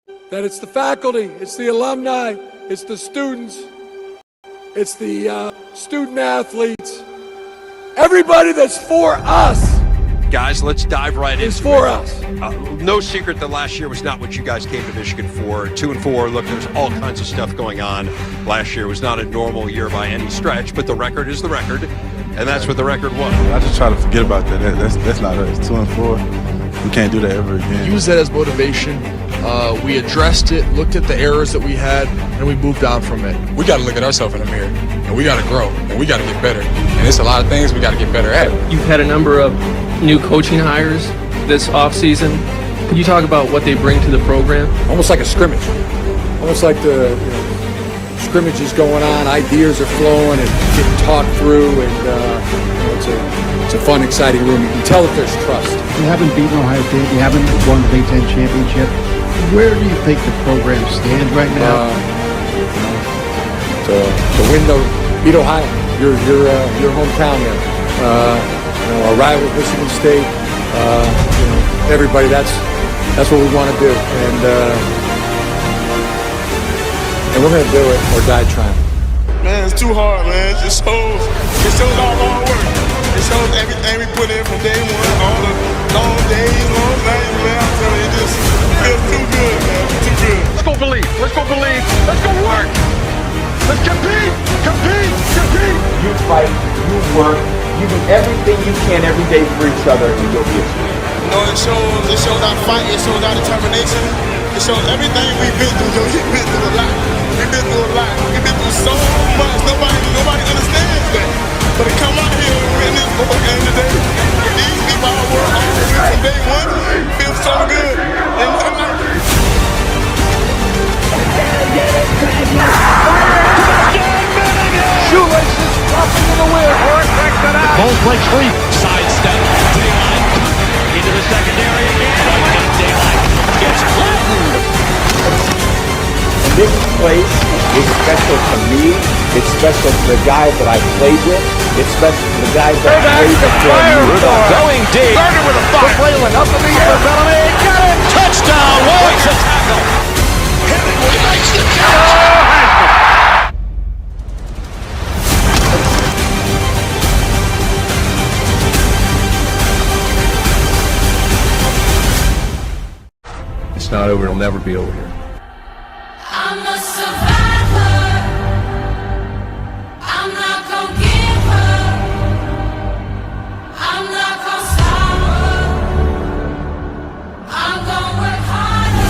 that it's the faculty, it's the alumni, it's the students, it's the student athletes, everybody that's for us. Guys, let's dive right into it. It's for us. No secret that last year was not what you guys came to Michigan for. 2-4. Look, there's all kinds of stuff going on. Last year was not a normal year by any stretch, but the record is the record, and that's what the record was. I just try to forget about that. That's not us. 2-4. We can't do that ever again. Use that as motivation. We addressed it, looked at the errors that we had, and we moved on from it. We got to look at ourselves in the mirror, and we got to grow, and we got to get better. And it's a lot of things we got to get better at. You've had a number of new coaching hires this offseason. Can you talk about what they bring to the program? Almost like a scrimmage. Almost like the scrimmage is going on, ideas are flowing and getting talked through, and it's a fun, exciting room. You can tell that there's trust. You haven't beaten Ohio State. You haven't won the Big Ten championship. Where do you think the program stands right now? To win, beat Ohio, your hometown there. Our rival, Michigan State. Everybody, that's what we want to do, and we're going to do it or die trying. Man, it's too hard, man. It shows our hard work. It shows everything we put in from day one, all the long days, long nights, man. I'm telling you, it just feels too good, man. Too good. Let's go believe. Let's go believe. Let's go work. Let's compete. Compete. Compete. You fight. You work. You do everything you can every day for each other, and you'll be a champion. You know, it shows our fight. It shows our determination. It shows everything we've been through. We've been through a lot. We've been through a lot. We've been through so much. Nobody understands that. But to come out here and win this ball game today, these people I work hard with from day one, feels so good. And Shoelaces dropping in the wind. Ball's like free. Sidestep. Daylight. Into the secondary again. Daylight gets flattened. This place is special to me. It's special to the guys that I played with. It's special to the guys that I played with. Going deep. Started with a fire. Whalen up in the air. Bellamy got it. Touchdown. Breaks a tackle. Hemingway makes the catch. It's not over. It'll never be over here. I'm a survivor. I'm not gonna give up. I'm not gonna stop her. I'm gonna work harder.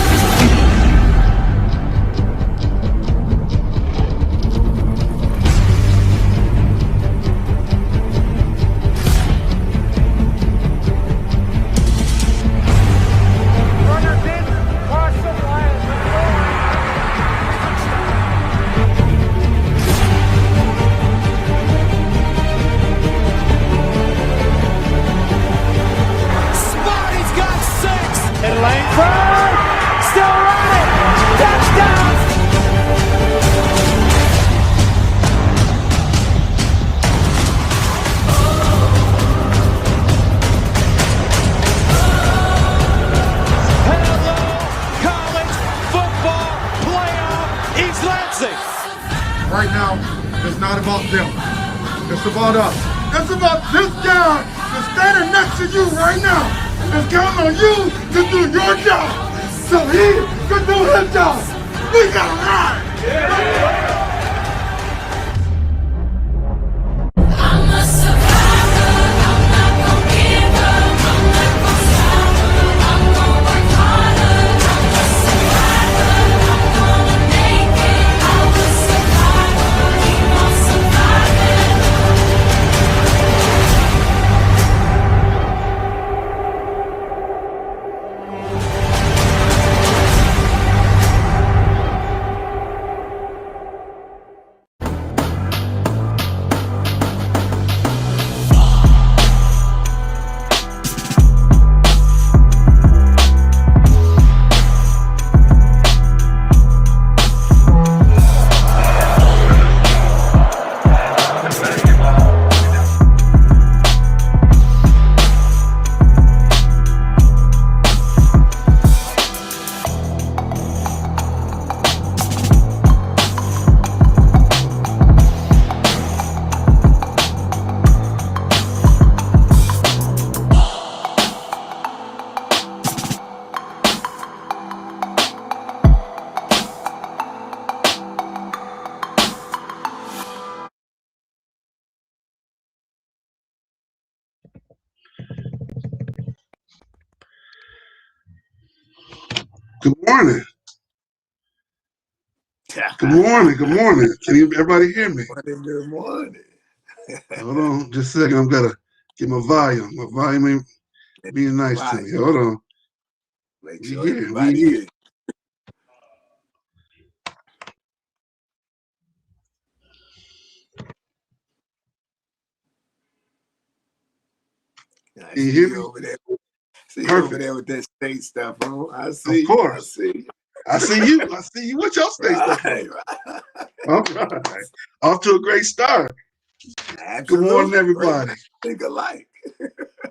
Right now, it's not about them. It's about us. It's about this guy that's standing next to you right now. It's counting on you to do your job so he can do his job. We got to ride. Good morning. Good morning. Good morning. Can everybody hear me? Good morning. Hold on, just a second. I'm gonna get my volume. My volume ain't being nice to me. Hold on. Make We sure here. everybody We here. hears. I Can you see hear you me? over there. See you over Perfect. there with that state stuff on. I Of see. I course. see. I see you. I see you. What's your state stuff on? Right. All right. Off to a great start. Good morning, Absolutely. Great everybody. minds think alike.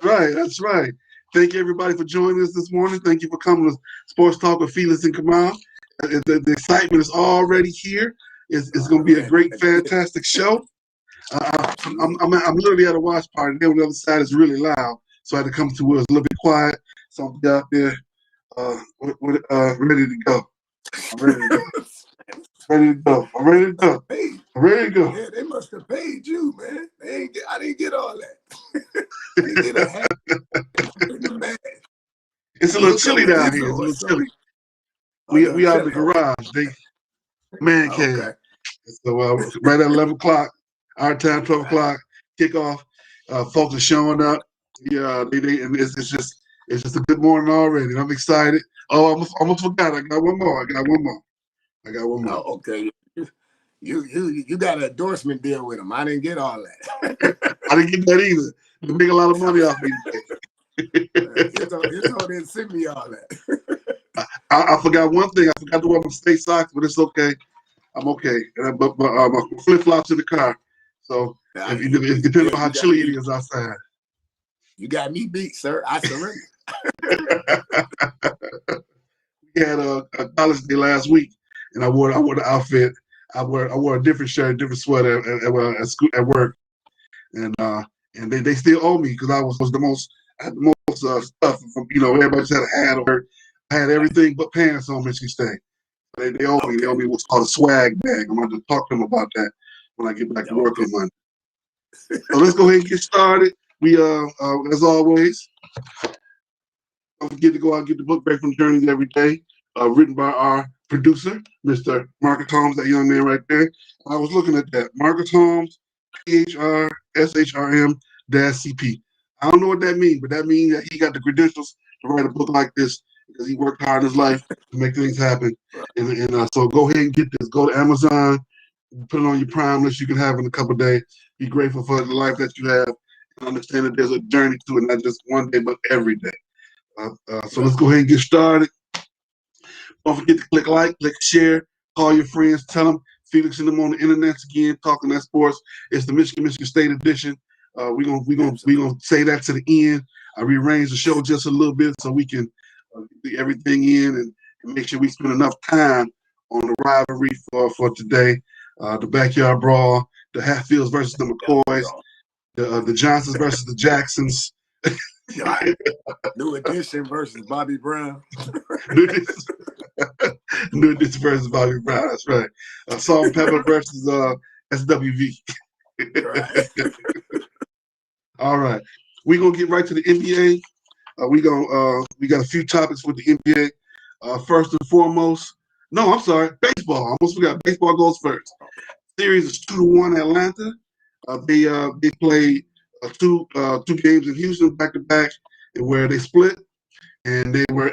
Right. That's right. Thank you, everybody, for joining us this morning. Thank you for coming to Sports Talk with Felix and Kamau. The excitement is already here. It's going to be a great, fantastic show. I'm literally at a watch party. There on the other side is really loud, so I had to come to where it's a little bit quiet. So I'm out there ready to go. I'm ready to go. Ready to go. I'm ready to go. I'm ready to go. Yeah, they must have paid you, man. I didn't get all that. I didn't get a hat. It's a little chilly down here. It's a little chilly. We out in the garage. Man cave. Okay. So right at 11 o'clock, our time, 12 o'clock, kickoff. Folks are showing up. Yeah, and it's just a good morning already. And I'm excited. Oh, I almost forgot. I got one more. Oh, okay. You got an endorsement deal with them. I didn't get all that. I didn't get that either. They make a lot of money off me today. You told them to send me all that. I forgot one thing. I forgot to wear my state socks, but it's okay. I'm okay. But my flip flops in the car. So it depends on how chilly it is outside. You got me beat, sir. I surrender. We had a college day last week, and I wore the outfit. I wore a different shirt, different sweater at work, and they still owe me because I was the most. I had the most stuff from everybody just had a hat or I had everything but pants on Michigan State. They owe me. They owe me what's called a swag bag. I'm going to talk to them about that when I get back to work on Monday. So let's go ahead and get started. We as always, don't forget to go out and get the book Break from Journeys every day, written by our producer, Mr. Marcus Holmes, that young man right there. I was looking at that. Marcus Holmes, PHRSHRM CP. I don't know what that means, but that means that he got the credentials to write a book like this because he worked hard in his life to make things happen. And so go ahead and get this. Go to Amazon, put it on your Prime list. You can have it in a couple of days. Be grateful for the life that you have and understand that there's a journey to it, not just one day, but every day. So let's go ahead and get started. Don't forget to click like, click share, call your friends, tell them Felix and them on the internet again, talking that sports. It's the Michigan State edition. We're gonna say that to the end. I rearranged the show just a little bit so we can get everything in and make sure we spend enough time on the rivalry for today. The backyard brawl, the Hatfields versus the McCoys, the Johnsons versus the Jacksons. New Edition versus Bobby Brown. New Edition versus Bobby Brown. That's right. Salt and Pepper versus SWV. Right. All right. We're gonna get right to the NBA. We got a few topics with the NBA. First and foremost, no, I'm sorry, baseball. I almost forgot. Baseball goes first. Series is 2-1 Atlanta. They played two games in Houston back to back, where they split, and they're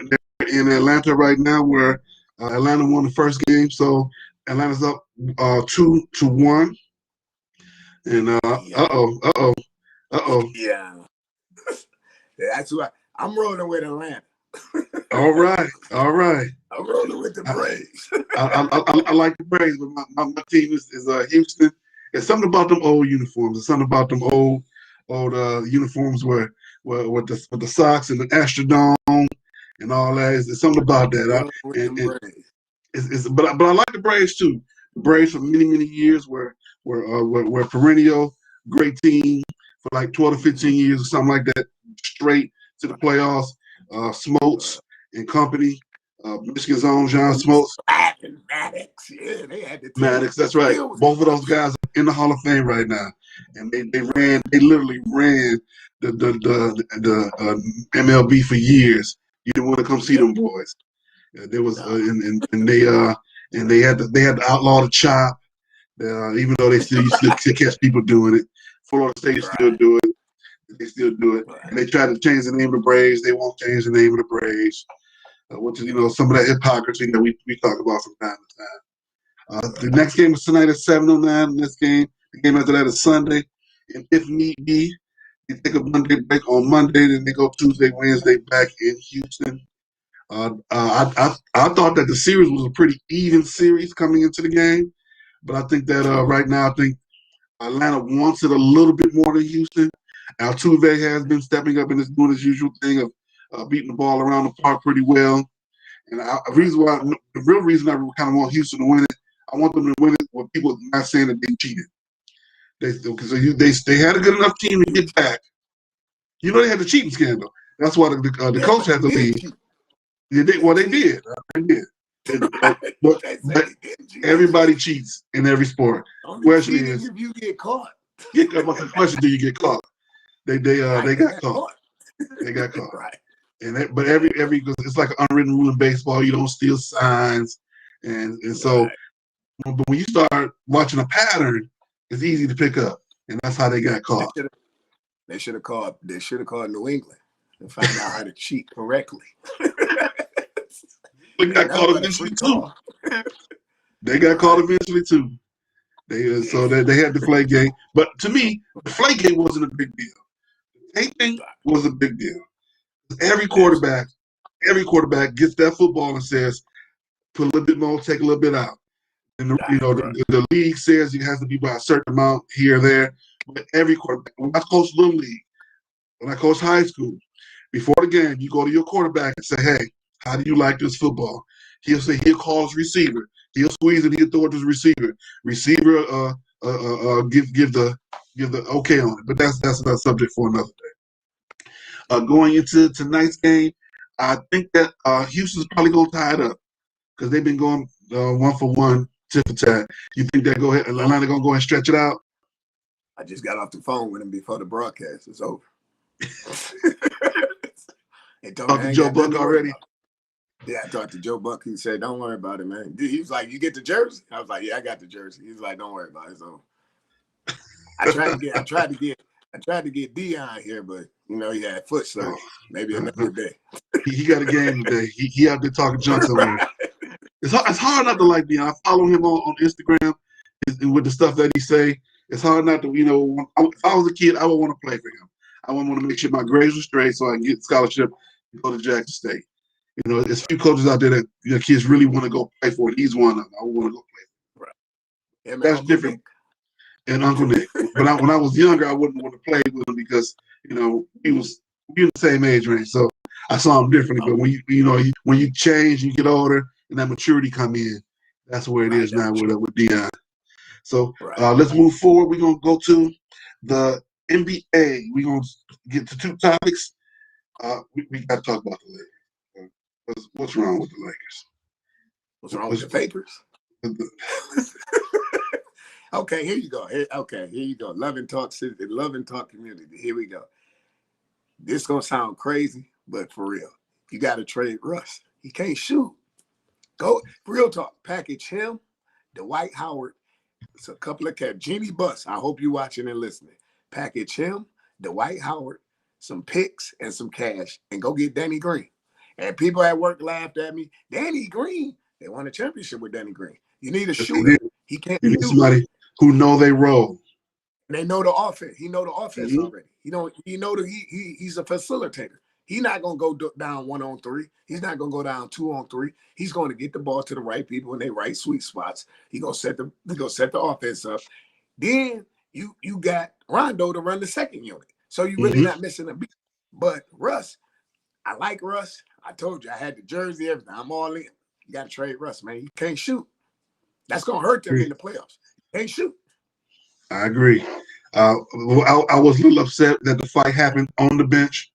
in Atlanta right now, where Atlanta won the first game, so Atlanta's up 2-1. And Yeah. That's why I'm rolling with Atlanta. All right. I'm rolling with the Braves. I like the Braves, but my team is Houston. There's something about them old uniforms. There's something about them old uniforms where with the Sox and the Astrodome and all that. There's something about that. But I like the Braves too. The Braves for many years were perennial great team for like 12 to 15 years or something like that, straight to the playoffs. Smoltz and company, Michigan's own John Smoltz. Maddox, yeah, they had the team. Maddox, that's right. Both of those guys are in the Hall of Fame right now, and they literally ran the MLB for years. You didn't want to come see them boys. There was and they had to outlaw the chop. Even though they still used to catch people doing it. Florida State still do it. They still do it. And they try to change the name of the Braves. They won't change the name of the Braves, which is some of that hypocrisy that we talk about from time to time. The next game is tonight at 7:09. This game, the game after that is Sunday. And if need be, they take a Monday break on Monday. Then they go Tuesday, Wednesday back in Houston. I thought that the series was a pretty even series coming into the game, but I think that right now I think Atlanta wants it a little bit more than Houston. Altuve has been stepping up and is doing his usual thing of beating the ball around the park pretty well. And the real reason I kind of want Houston to win it, I want them to win it with people not saying that they cheated. They had a good enough team to get back. They had the cheating scandal. That's why the coach had to leave. They did. But everybody cheats in every sport. Only Question cheating is, if you get caught. the question: do you get caught? They got caught. They got caught. Right. But every it's like an unwritten rule in baseball. You don't steal signs, and so, but when you start watching a pattern, it's easy to pick up, and that's how they got caught. They should have called New England and find out how to cheat correctly. They got caught eventually too. They got caught eventually too. They had the play game, but to me, the play game wasn't a big deal. The taping was a big deal. Every quarterback gets that football and says, "Put a little bit more, take a little bit out." And the league says it has to be by a certain amount here or there. But every quarterback, when I coach little league, when I coach high school, before the game, you go to your quarterback and say, "Hey, how do you like this football?" He'll call his receiver. He'll squeeze it. He'll throw it to the receiver. Receiver, give the okay on it. But that's another subject for another day. Going into tonight's game, I think that Houston's probably going to tie it up because they've been going 1-for-1, tit for tat. You think that Atlanta going to go ahead and stretch it out? I just got off the phone with him before the broadcast is over. Talked to Joe Buck already? Yeah, I talked to Joe Buck. He said, "Don't worry about it, man." He was like, "You get the jersey?" I was like, "Yeah, I got the jersey." He's like, "Don't worry about it." So I tried to get Dion here, but he had foot surgery. Maybe another day. He got a game today. He out there talking junk somewhere. It's hard not to like Dion. I follow him on Instagram with the stuff that he say. It's hard not to, if I was a kid, I would want to play for him. I would want to make sure my grades were straight so I can get a scholarship and go to Jackson State. There's a few coaches out there that kids really want to go play for, and he's one of them. I would want to go play for. Right. Yeah, that's Uncle different. Nick. And Uncle Nick. When I was younger, I wouldn't want to play with him because we was in the same age range, so I saw him differently. But when you change, you get older, and that maturity come in. That's where it is now with Dion. So let's move forward. We're gonna go to the NBA. We're gonna get to two topics. We got to talk about the Lakers. What's wrong with the Lakers? What's wrong with the Vapors? Okay, here you go. Here you go. Love and Talk City, the Love and Talk community. Here we go. This gonna sound crazy, but for real, you got to trade Russ. He can't shoot. Go real talk. Package him, Dwight Howard. It's a couple of cats. Jeannie Buss. I hope you're watching and listening. Package him, Dwight Howard, some picks and some cash, and go get Danny Green. And people at work laughed at me. Danny Green. They won a championship with Danny Green. You need a shooter. He can't shoot. Somebody who know they role. And they know the offense. He know the offense already. He's a facilitator. He's not gonna go down 1-on-3. He's not gonna go down 2-on-3. He's going to get the ball to the right people in their right sweet spots. He gonna set the offense up. Then you got Rondo to run the second unit. So you really not missing a beat. But Russ, I like Russ. I told you I had the jersey, everything. I'm all in. You got to trade Russ, man. You can't shoot. That's going to hurt them in the playoffs. You can't shoot. I agree. I was a little upset that the fight happened on the bench.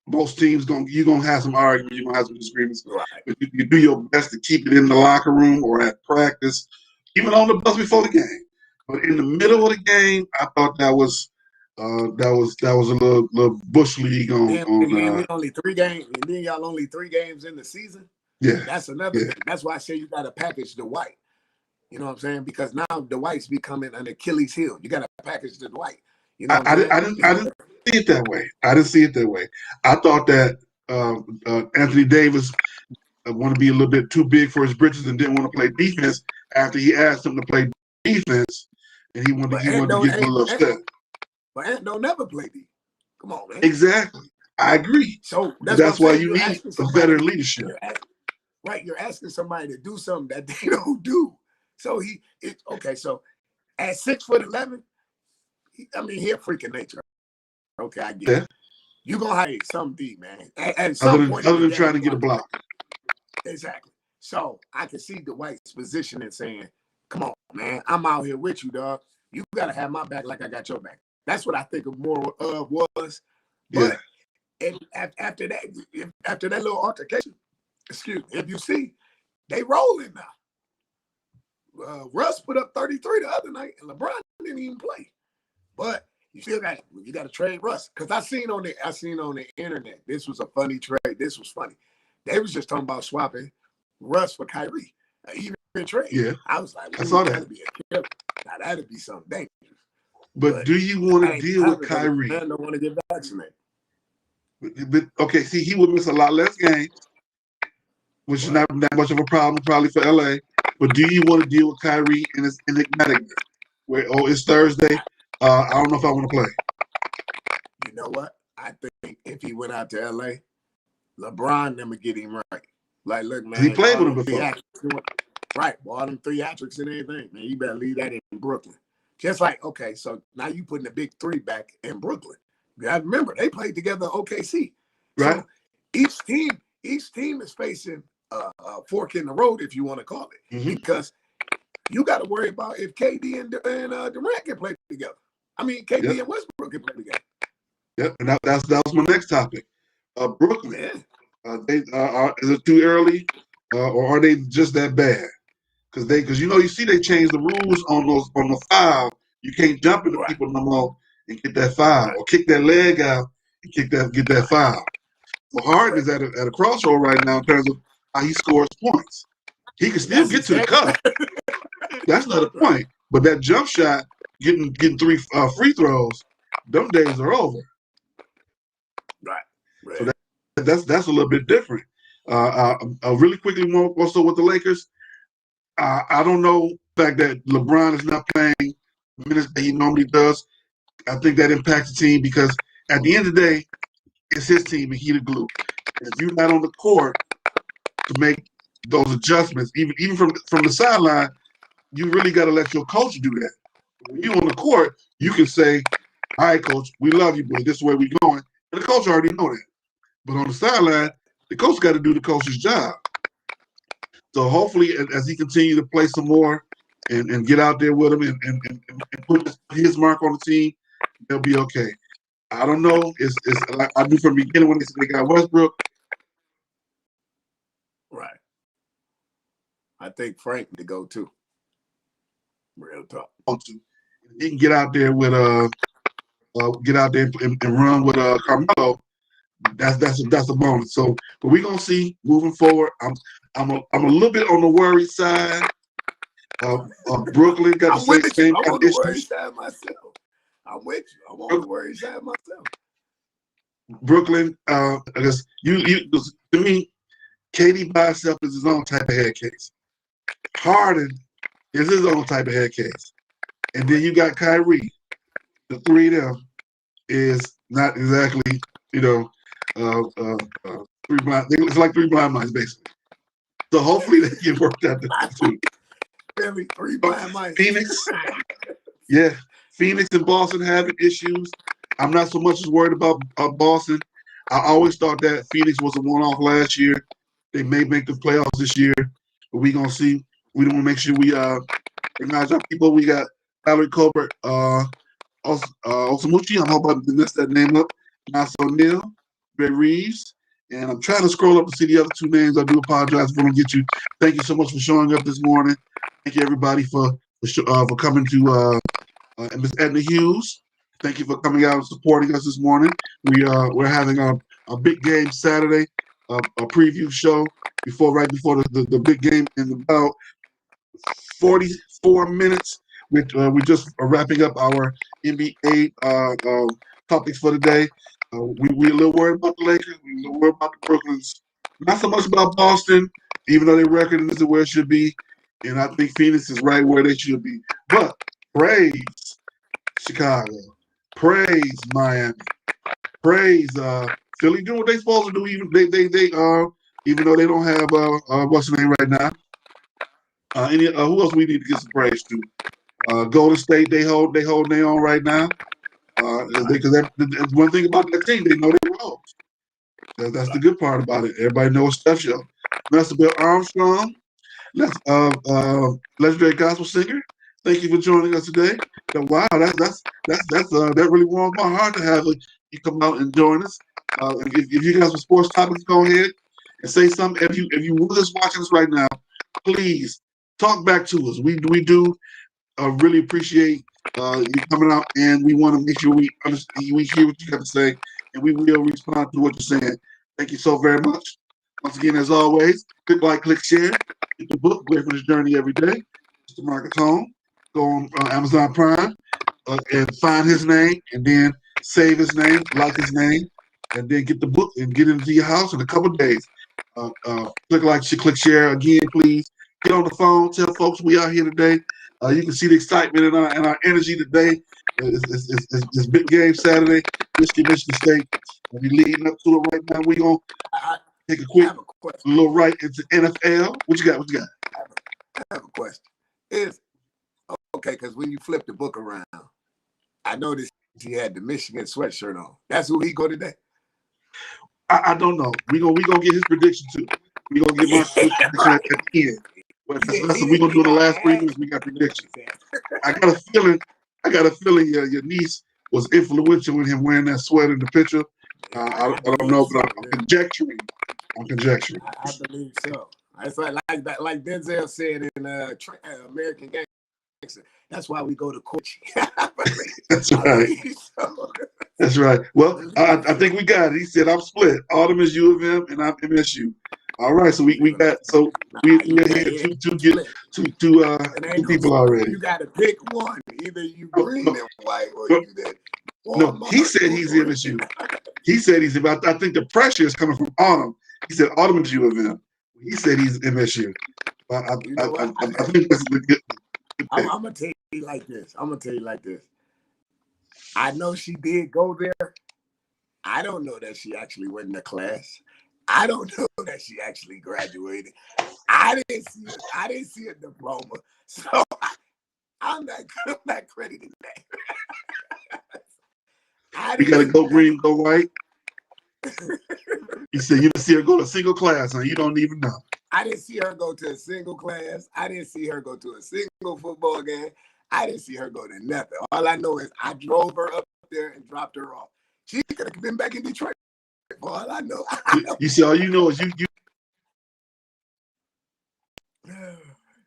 Most teams, you're going to have some arguments. You're going to have some disagreements. Right. But you do your best to keep it in the locker room or at practice, even on the bus before the game. But in the middle of the game, I thought that was a little bush league on. We only 3 games, and then y'all only 3 games in the season. Yeah. That's another Yeah. thing. That's why I say you got to package Dwight. You know what I'm saying? Because now Dwight's becoming an Achilles heel. You got to package the Dwight. You know what I'm saying? I didn't see it that way. I didn't see it that way. I thought that Anthony Davis want to be a little bit too big for his britches and didn't want to play defense after he asked him to play defense, and he wanted to give him a little step. But Ant don't never play D. Come on, man. Exactly. I agree. So that's why you need a better leadership. You're asking somebody to do something that they don't do. So so at 6'11", he a freak of nature. Okay, I get it. You're gonna hire some D, man. At some point, other than trying to get a block. Exactly. So I can see Dwight's position and saying, "Come on, man, I'm out here with you, dog. You gotta have my back like I got your back." That's what I think of more of was. But after that little altercation, if you see, they rolling now. Russ put up 33 the other night, and LeBron didn't even play. But you still got to trade Russ, because I seen on the internet, this was a funny trade. This was funny. They was just talking about swapping Russ for Kyrie, even trade. Yeah, I was like, I saw that. Now that'd be something dangerous. But do you want to deal with Kyrie? I don't want to get vaccinated. But okay, see, he would miss a lot less games, which is not that much of a problem probably for LA. But do you want to deal with Kyrie in his enigmatic where it's Thursday? I don't know if I want to play. You know what? I think if he went out to LA, LeBron never get him right. Like, look, man, he played with him before. Right, all them theatrics and everything, man. You better leave that in Brooklyn. Just like, okay, so now you putting the big three back in Brooklyn. I remember they played together in OKC. Right. So each team is facing a fork in the road, if you want to call it, because you got to worry about if KD and Durant can play together. KD and Westbrook can play together. Yep, and that was my next topic. Brooklyn. Is it too early, or are they just that bad? Because you see they changed the rules on the foul. You can't jump into people no more and get that foul, or kick that leg out and get that foul. So Harden is at a crossroad right now in terms of how he scores points. He can still get to the cup. That's not a point. But that jump shot, getting 3 free throws, them days are over. Right. So that's a little bit different. Really quickly, also with the Lakers, I don't know the fact that LeBron is not playing minutes that he normally does. I think that impacts the team because at the end of the day, it's his team and he the glue. And if you're not on the court to make those adjustments, even from the sideline, you really got to let your coach do that. When you're on the court, you can say, "All right, coach, we love you, but this is where we're going." And the coach already know that. But on the sideline, the coach got to do the coach's job. So hopefully, as he continues to play some more and get out there with him and put his mark on the team, they'll be okay. I don't know. It's like I knew from the beginning when they got Westbrook. Right. I think Frank to go too. Real talk. He can get out there with and run with Carmelo. That's a bonus. So, but we're gonna see moving forward. I'm a little bit on the worry side. Brooklyn got the same kind of issues. I'm with you. I'm on the worry side myself. Brooklyn, I guess to me, KD by himself is his own type of head case. Harden is his own type of head case, and then you got Kyrie. The three of them is not exactly, three blind. It's like three blind mice, basically. So hopefully they get worked out the two. Really, three blind mice. Phoenix, Phoenix and Boston having issues. I'm not so much as worried about Boston. I always thought that Phoenix was a one-off last year. They may make the playoffs this year, but we're gonna see. We want to make sure we acknowledge our people. We got Valerie Colbert, Osamuchi. I hope I didn't mess that name up. Nas O'Neill, Ray Reeves, and I'm trying to scroll up to see the other two names. I do apologize if I don't get you. Thank you so much for showing up this morning. Thank you everybody for coming to Ms. Edna Hughes. Thank you for coming out and supporting us this morning. We're having a big game Saturday. a preview show right before the big game in about 44 minutes. We just are wrapping up our NBA topics for the day. We a little worried about the Lakers. We a little worried about the Brooklyns. Not so much about Boston, even though their record isn't where it should be. And I think Phoenix is right where they should be. But praise Chicago. Praise Miami. Praise Philly doing what they supposed to do. Even though they don't have what's the name right now. Who else we need to get some praise to? Golden State, they hold their own right now. Because that's one thing about that team, they know their roles. That's the good part about it. Everybody knows Steph Show. Mr. Bill Armstrong, legendary gospel singer. Thank you for joining us today. Wow, that really warmed my heart to have you come out and join us. If you got some sports topics, go ahead and say something. If you were just watching us right now, please talk back to us. We do really appreciate you coming out, and we want to make sure we hear what you have to say, and we will respond to what you're saying. Thank you so very much. Once again, as always, click like, click share. Get the book, Great for This Journey Every Day. Mr. Marcus Home. Go on Amazon Prime and find his name, and then save his name, like his name, and then get the book and get it into your house in a couple of days. Click like, click share again, please. Get on the phone, tell folks we out here today. You can see the excitement in our energy today. It's big game Saturday, Michigan State. We'll be leading up to it right now. We're going to take a quick little right into NFL. What you got? I have a question. Okay, because when you flip the book around, I noticed he had the Michigan sweatshirt on. That's who he go today? I don't know. We're gonna get his prediction too. We're gonna get my prediction at the end. But that's what we're gonna do in the last 3 minutes. We got predictions. I got a feeling your niece was influential in him wearing that sweater in the picture. I don't know, but I'm conjecturing. I believe so. It's like Denzel said in American Gangster. That's why we go to coaching. That's right. That's right. Well, I think we got it. He said I'm split. Autumn is U of M and I'm MSU. All right, so we're ahead two people already. You got to pick one. Either you green and white or you that. No, he said he's MSU. He said he's about. I think the pressure is coming from Autumn. He said Autumn is U of M. He said he's MSU. I think that's a good. I'm gonna tell you like this. I know she did go there. I don't know that she actually went in the class. I don't know that she actually graduated. I didn't see a diploma. So I'm not crediting that. You gotta go green, go white. You said you didn't see her go to a single class, and you don't even know. I didn't see her go to a single class. I didn't see her go to a single football game. I didn't see her go to nothing. All I know is I drove her up there and dropped her off. She could have been back in Detroit. For all I know. You see, all you know is you.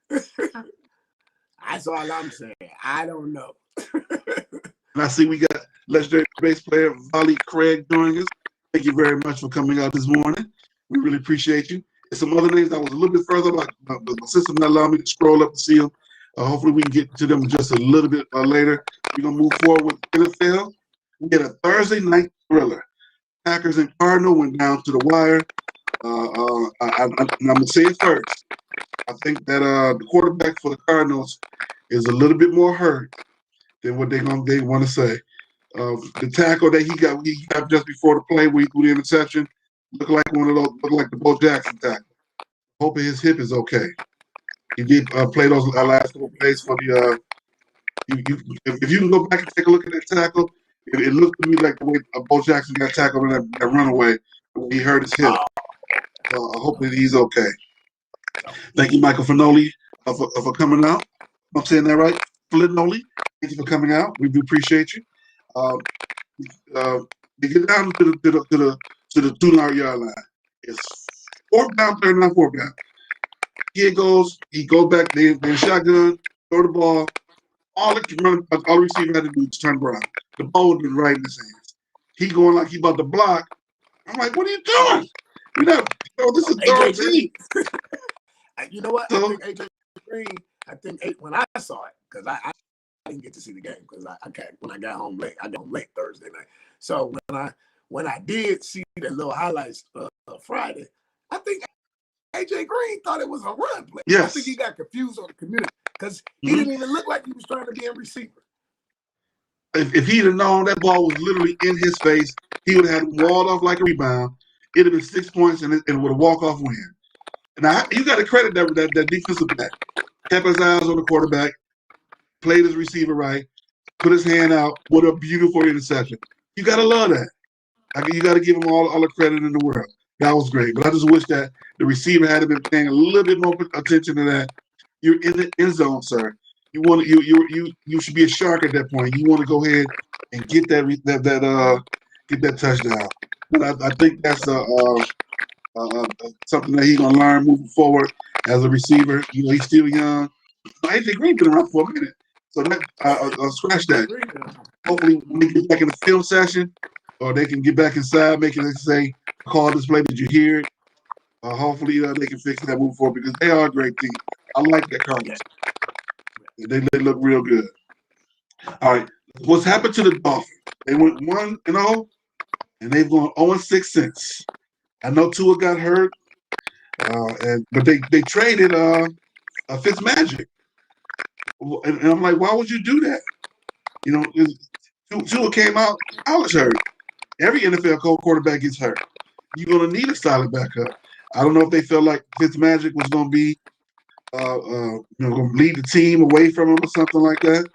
That's all I'm saying. I don't know. And I see we got legendary bass player Volley Craig joining us. Thank you very much for coming out this morning. We really appreciate you. And some other names that was a little bit further, like my system not allowed me to scroll up to see them. Hopefully we can get to them just a little bit later. We're going to move forward with NFL. We had a Thursday night thriller. Packers and Cardinals went down to the wire. I'm going to say it first. I think that the quarterback for the Cardinals is a little bit more hurt than what they want to say. The tackle that he got just before the play where he threw the interception looked like the Bo Jackson tackle. Hoping his hip is okay. He did play those last couple plays for the. If you can go back and take a look at that tackle, it looked to me like the way Bo Jackson got tackled in that runaway when he hurt his hip. So I hope that he's okay. Thank you, Michael Finoli, for coming out. I'm saying that right? Finoli, thank you for coming out. We do appreciate you. They get down to the 2-yard line. It's 4th down, 39, 4th down. He goes back, they shotgun, throw the ball. All the receiver had to do was turn around. The ball would have been right in his hands. He going like he about to block. I'm like, what are you doing? We're not. This is AJ third team. You know what? So, I think AJ Green. I think when I saw it, because I didn't get to see the game because when I got home late, I got home late Thursday night. So when I did see the little highlights Friday, I think AJ Green thought it was a run play. yes. I think he got confused on the community because he didn't even look like he was trying to be a receiver. If he'd have known that ball was literally in his face, he would have had him walled off like a rebound. It'd have been 6 points and it would have walk-off win. Now, you got to credit that defensive back. Kept his eyes on the quarterback, played his receiver right, put his hand out. What a beautiful interception. You got to love that. You got to give him all the credit in the world. That was great. But I just wish that the receiver had been paying a little bit more attention to that. You're in the end zone, sir. You should be a shark at that point. You want to go ahead and get that touchdown. But I think that's something that he's gonna learn moving forward as a receiver. He's still young. AJ Green been around for a minute, so scratch that. Hopefully, when they get back in the film session, or they can get back inside, making it say, "Call this play. Did you hear it?" Hopefully, they can fix that moving forward because they are a great team. I like that Cardinals. They look real good. All right, what's happened to the Dolphins? They went 1-0, and they've gone 0-6 since. I know Tua got hurt, but they traded Fitzmagic, and I'm like, why would you do that? Tua came out, I was hurt. Every NFL quarterback gets hurt. You're gonna need a solid backup. I don't know if they felt like Fitzmagic was gonna be, gonna lead the team away from him or something like that.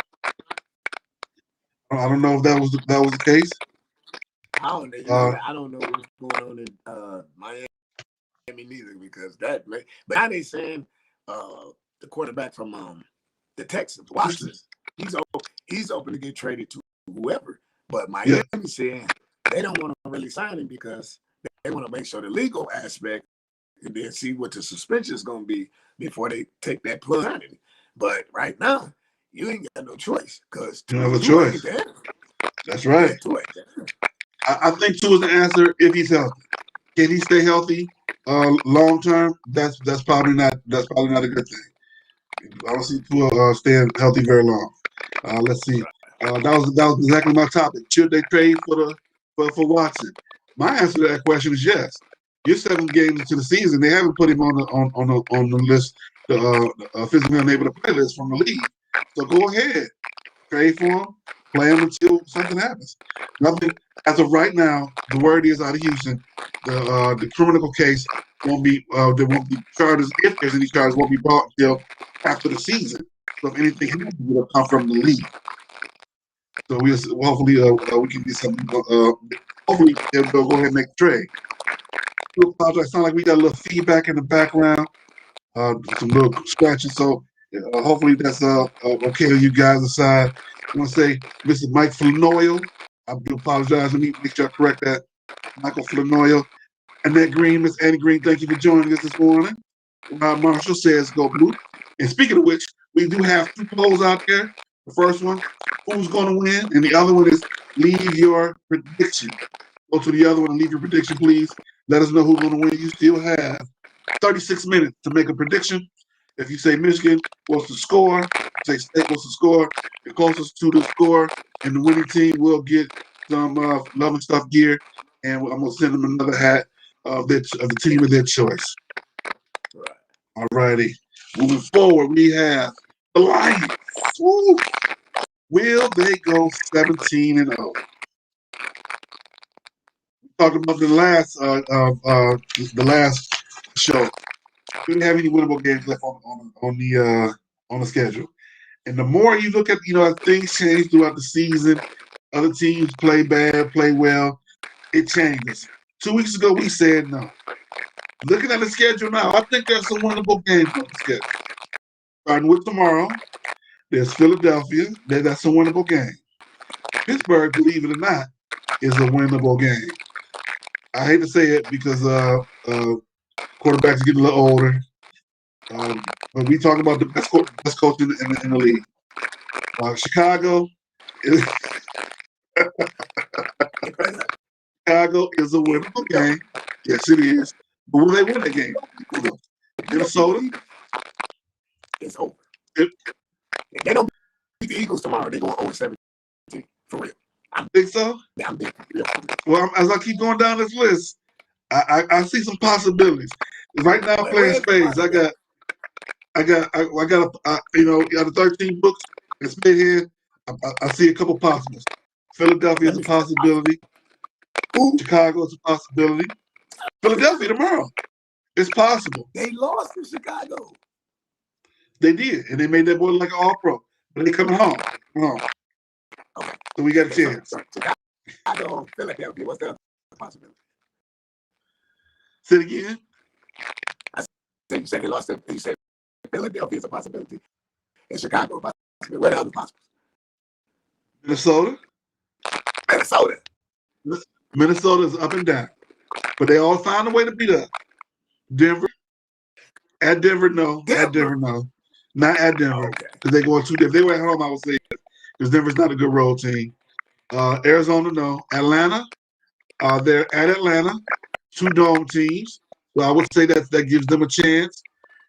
I don't know if that was the case. I don't know. I don't know what's going on in Miami neither because but now they saying the quarterback from the Texans, Watson, he's open to get traded to whoever. But Miami saying they don't want to really sign him because they want to make sure the legal aspect and then see what the suspension is going to be before they take that plug on him. But right now, you ain't got no choice because you don't have a choice. That's right. I think Tua is the answer if he's healthy. Can he stay healthy long term? That's probably not a good thing. I don't see Tua staying healthy very long. Let's see. That was exactly my topic. Should they trade for Watson? My answer to that question is yes. You're 7 games into the season. They haven't put him on the list, the physically unable to play list from the league. So go ahead, trade for him, play him until something happens. Nothing as of right now. The word is out of Houston, the criminal case won't be. There won't be charges. If there's any charges, won't be brought until after the season. So if anything happens, it'll come from the league. So hopefully we can get something. Hopefully they'll go ahead and make the trade. I apologize. Sound like we got a little feedback in the background, some little scratching. So hopefully that's okay with you guys aside. I want to say Mr. Mike Flanoyle. I do apologize. Let me make sure I correct that. Michael Flanoyle. Annette Green, Miss Annie Green, thank you for joining us this morning. Marshall says go blue. And speaking of which, we do have 2 polls out there. The first one, who's going to win? And the other one is leave your prediction. Go to the other one and leave your prediction, please. Let us know who's going to win. You still have 36 minutes to make a prediction. If you say Michigan wants to score, say State wants to score, the closest to the score, and the winning team will get some Love and Stuff gear, and I'm going to send them another hat of the team of their choice. All righty. Moving forward, we have the Lions. Woo. Will they go 17-0? Talking about the last show. We didn't have any winnable games left on the schedule. And the more you look at, as things change throughout the season, other teams play bad, play well, it changes. 2 weeks ago, we said no. Looking at the schedule now, I think there's some winnable games on the schedule. Starting with tomorrow, there's Philadelphia. That's a winnable game. Pittsburgh, believe it or not, is a winnable game. I hate to say it because quarterbacks getting a little older. But we talk about the best coach in the league. Chicago is a winnable game. Yes, it is. But will they win that game? Minnesota? It's over. If they don't beat the Eagles tomorrow, they're going 0-17. For real. Think so? Yeah, I'm thinking real. Well, as I keep going down this list, I see some possibilities. Right now, I'm playing spades. I got out of 13 books that's made here, I see a couple possibles. Philadelphia is a possibility. Chicago is a possibility. Philadelphia tomorrow. It's possible. They lost to Chicago. They did, and they made that boy like an all-pro. But they coming home. Okay. So we got a chance. Chicago, Philadelphia. What's the other possibility? Say it again. I said you said they lost. You said Philadelphia is a possibility, and Chicago a possibility. What else possible? Minnesota. Minnesota is up and down, but they all find a way to beat up. Denver. At Denver, no. At Denver, no. Not at Denver, because they going too. If they were at home, I would say yes, because Denver's not a good road team. Arizona, no. Atlanta, they're at Atlanta, 2 dome teams. So I would say that gives them a chance.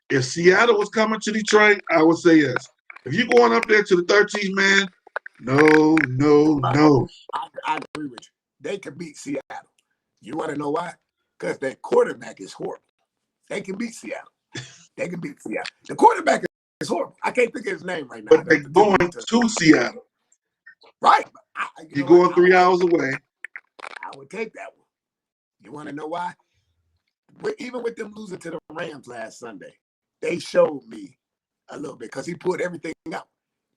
If Seattle was coming to Detroit, I would say yes. If you're going up there to the 13th man, no. I agree with you. They can beat Seattle. You want to know why? Because their quarterback is horrible. They can beat Seattle. They can beat Seattle. The quarterback is horrible. I can't think of his name right now. But they're going to Seattle. Right. You're going 3 hours away. I would take that one. You want to know why? Even with them losing to the Rams last Sunday, they showed me a little bit because he put everything out.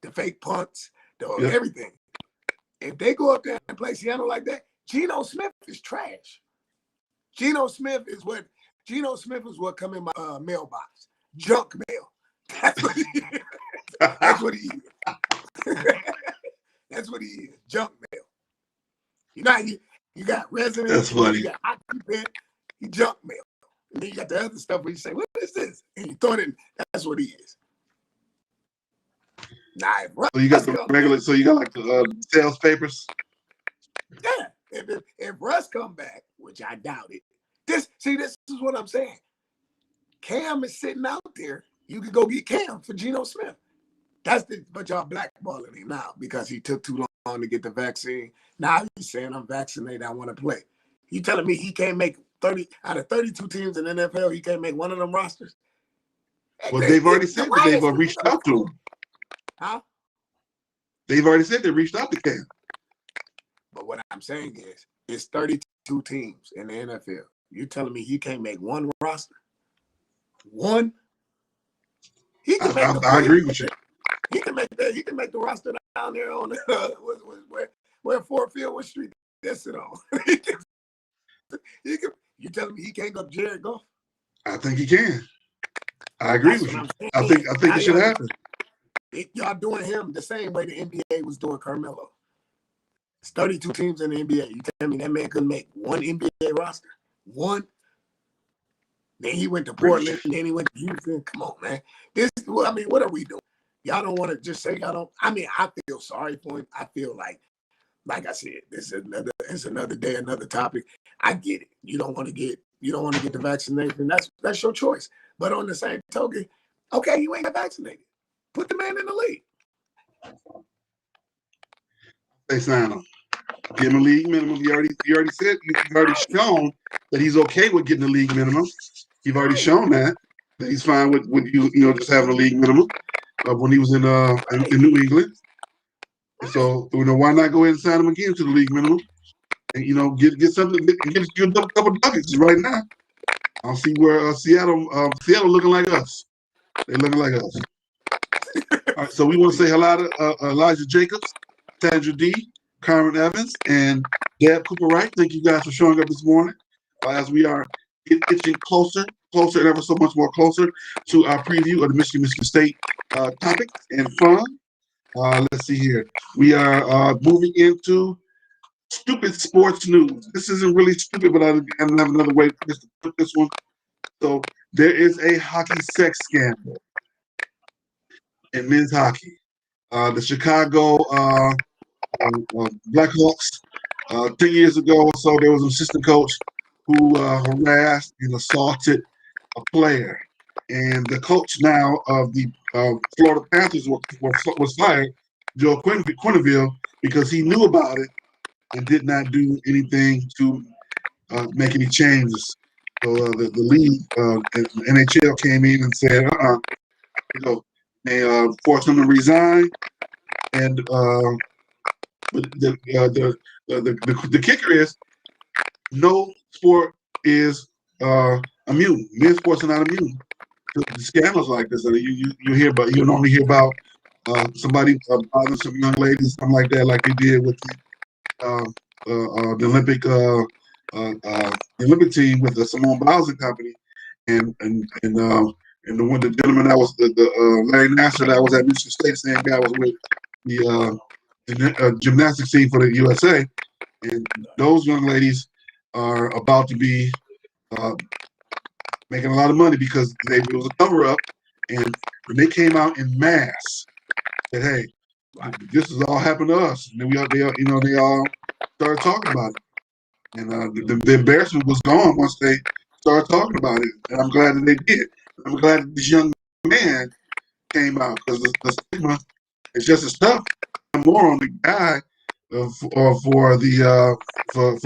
The fake punts, everything. If they go up there and play Seattle like that, Geno Smith is trash. Geno Smith is what come in my mailbox. Junk mail. That's what he is. That's what he is. That's what he is. Junk mail. You got residents. That's funny. You got occupant. You junk mail. And then you got the other stuff where you say, "What is this?" And you throw it in. That's what he is. Nah, so you got the regular. So you got like the sales papers. Yeah. If Russ come back, which I doubt it. This is what I'm saying. Cam is sitting out there. You could go get Cam for Geno Smith. But y'all blackballing him now because he took too long to get the vaccine. Now he's saying I'm vaccinated, I want to play. You telling me he can't make 30 out of 32 teams in the NFL, he can't make one of them rosters? Well, they've already said that they've reached out to him. Huh? They've already said they reached out to Cam. But what I'm saying is, it's 32 teams in the NFL. You telling me he can't make one roster? One? He can make I agree with you. He can make the roster down there on where Fort Field, what street that's it on. You telling me he can't go Jared Goff? I think he can. I agree with you. I think it should happen. Y'all doing him the same way the NBA was doing Carmelo. It's 32 teams in the NBA. You tell me that man couldn't make one NBA roster? One? Then he went to Portland, and then he went to Houston. Come on, man. What are we doing? Y'all don't want to just say y'all don't. I mean, I feel sorry for him. I feel like I said, it's another day, another topic. I get it. You don't want to get the vaccination. That's your choice. But on the same token, okay, you ain't got vaccinated. Put the man in the league. They sign him. Give him a league minimum. He already said he's already shown that he's okay with getting the league minimum. He's already shown that he's fine with you just having a league minimum when he was in New England. So why not go ahead and sign him again to the league minimum and get something, get a couple nuggets right now. I'll see where Seattle looking like us. They're looking like us. All right, so we want to say hello to Elijah Jacobs, Sandra D, Carmen Evans, and Deb Cooper Wright. Thank you guys for showing up this morning as we are inching closer and ever so much more closer to our preview of the Michigan State topics and fun. Let's see here. We are moving into stupid sports news. This isn't really stupid, but I don't have another way to put this one. So there is a hockey sex scandal in men's hockey. The Chicago Blackhawks, 10 years ago or so, there was an assistant coach who harassed and assaulted a player, and the coach now of the Florida Panthers was fired, Joe Quenneville, because he knew about it and did not do anything to make any changes. So the league, NHL came in and said, they forced him to resign, and the kicker is no sport is immune. Men's sports are not immune to scandals like this. You hear about, you normally hear about somebody bothering some young ladies, something like that, like they did with the Olympic team with the Simone Biles and company, and the gentleman that was the Larry Nassar that was at Michigan State, same guy was with the gymnastics team for the USA, and those young ladies are about to be making a lot of money because it was a cover up, and when they came out in mass, said, "Hey, this has all happened to us," and then they all started talking about it, and the embarrassment was gone once they started talking about it, and I'm glad that they did. I'm glad that this young man came out because the stigma is just as tough and more on the guy for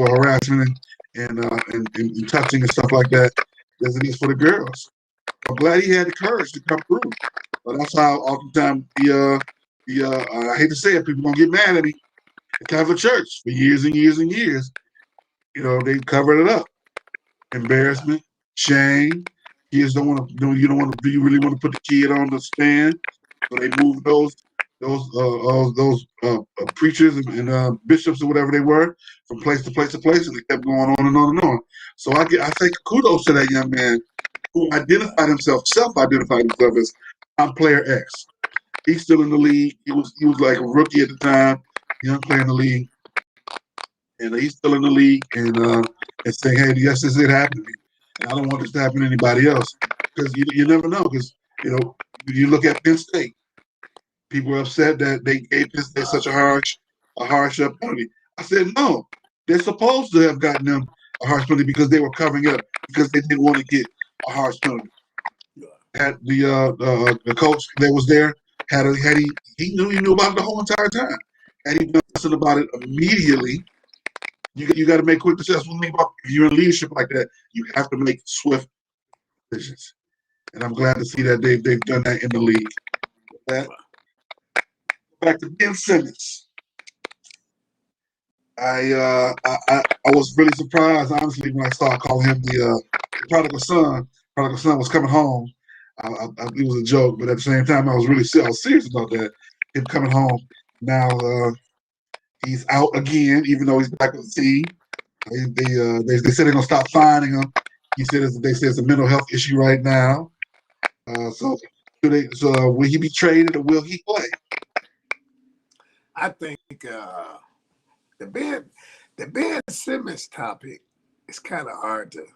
harassment and touching and stuff like that as it is for the girls. I'm glad he had the courage to come through. But that's how oftentimes I hate to say it, people gonna get mad at me. The Catholic Church for years and years and years, they covered it up. Embarrassment, shame. Kids don't want to. Do you really want to put the kid on the stand? So they moved those preachers and bishops or whatever they were from place to place to place, and they kept going on and on and on. So I say kudos to that young man who self-identified himself as I'm player X. He's still in the league. He was like a rookie at the time, young player in the league, and he's still in the league and saying, "Hey, yes, this did happen to me, and I don't want this to happen to anybody else," because you never know. Because you look at Penn State, people are upset that they gave Penn State such a harsh penalty. I said no, they're supposed to have gotten them a harsh penalty because they were covering up because they didn't want to get a harsh penalty. Had the coach that was there he knew about it the whole entire time. Had he done something about it immediately, you got to make quick decisions. If you're in leadership like that, you have to make swift decisions. And I'm glad to see that they've done that in the league. Back to Ben Simmons. I was really surprised, honestly, when I saw calling him the prodigal son. Prodigal son was coming home. It was a joke, but at the same time, I was serious about that. Him coming home. Now he's out again, even though he's back with the team. They said they're gonna stop fining him. He said it's a mental health issue right now. So will he be traded or will he play? I think the Ben Simmons topic is kind of hard to,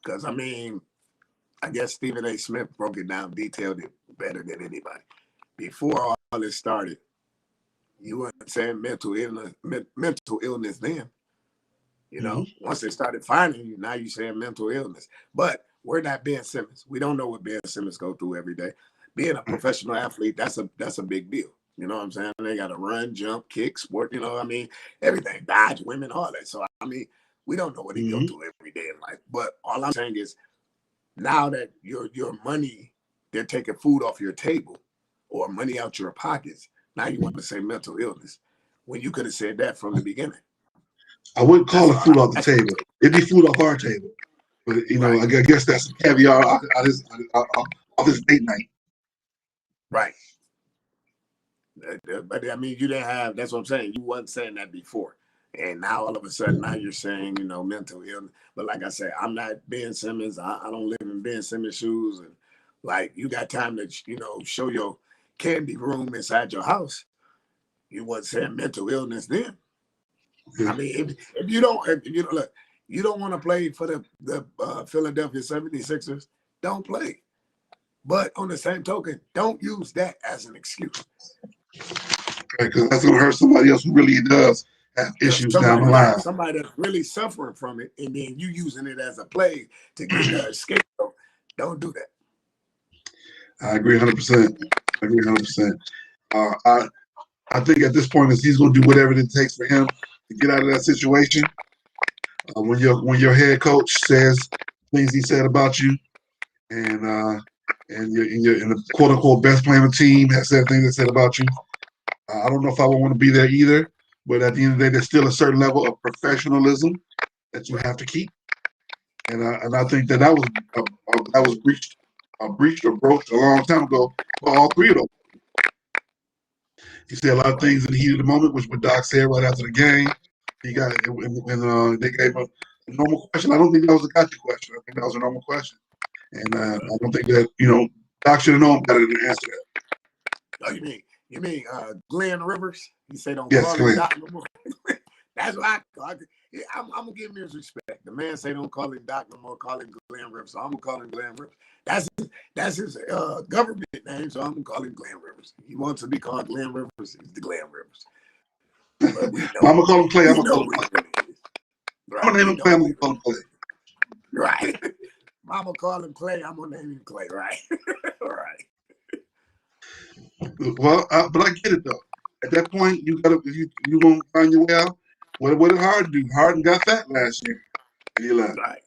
because I guess Stephen A. Smith broke it down, detailed it better than anybody. Before all this started, you weren't saying mental illness then. Once they started finding you, now you're saying mental illness. But we're not Ben Simmons. We don't know what Ben Simmons go through every day. Being a professional athlete, that's a big deal. You know what I'm saying? They got to run, jump, kick, sport, everything, dodge, women, all that. So, we don't know what he go through every day in life. But all I'm saying is, now that your money, they're taking food off your table or money out your pockets, now you want to say mental illness when you could have said that from the beginning. I wouldn't call it food off the table. It'd be food off our table. But, right. I guess that's some caviar off this date night. Right. But you didn't have, that's what I'm saying. You wasn't saying that before. And now all of a sudden, now you're saying, mental illness. But like I said, I'm not Ben Simmons. I don't live in Ben Simmons' shoes. And you got time to, show your candy room inside your house. You wasn't saying mental illness then. If you don't want to play for the Philadelphia 76ers, don't play. But on the same token, don't use that as an excuse. Because that's going to hurt somebody else who really does have issues down the line. Somebody that's really suffering from it, and then you using it as a play to get a scapegoat. Don't do that. I agree 100%. I agree 100%. I think at this point he's going to do whatever it takes for him to get out of that situation. When your head coach says things he said about you, and the quote unquote best player on the team has said things they said about you, I don't know if I would want to be there either. But at the end of the day, there's still a certain level of professionalism that you have to keep, and I think that was breached or broached a long time ago for all three of them. He said a lot of things in the heat of the moment, which what Doc said right after the game. He got it, and they gave him a normal question. I don't think that was a gotcha question. I think that was a normal question, and I don't think that Doc should have known better than to answer that. Oh, you mean Glenn Rivers? You say don't Yes, call Glenn. him Doc no more. That's what I call it. I'm gonna give him his respect. The man say don't call him Doc no more, call him Glenn Rivers. So I'm gonna call him Glenn Rivers. That's his government name, so I'm gonna call him Glenn Rivers. He wants to be called Glenn Rivers. He's the Glenn Rivers. But we know, I'm gonna call him Clay. I'm gonna call him Clay. Right. I'm gonna name him Clay. I'm gonna call him Clay. Right. Mama call him Clay. I'm gonna name him Clay. Right. Right. Well, but I get it though. At that point, you gonna find your way out. What did Harden do? Harden got fat last year, and he left. Right.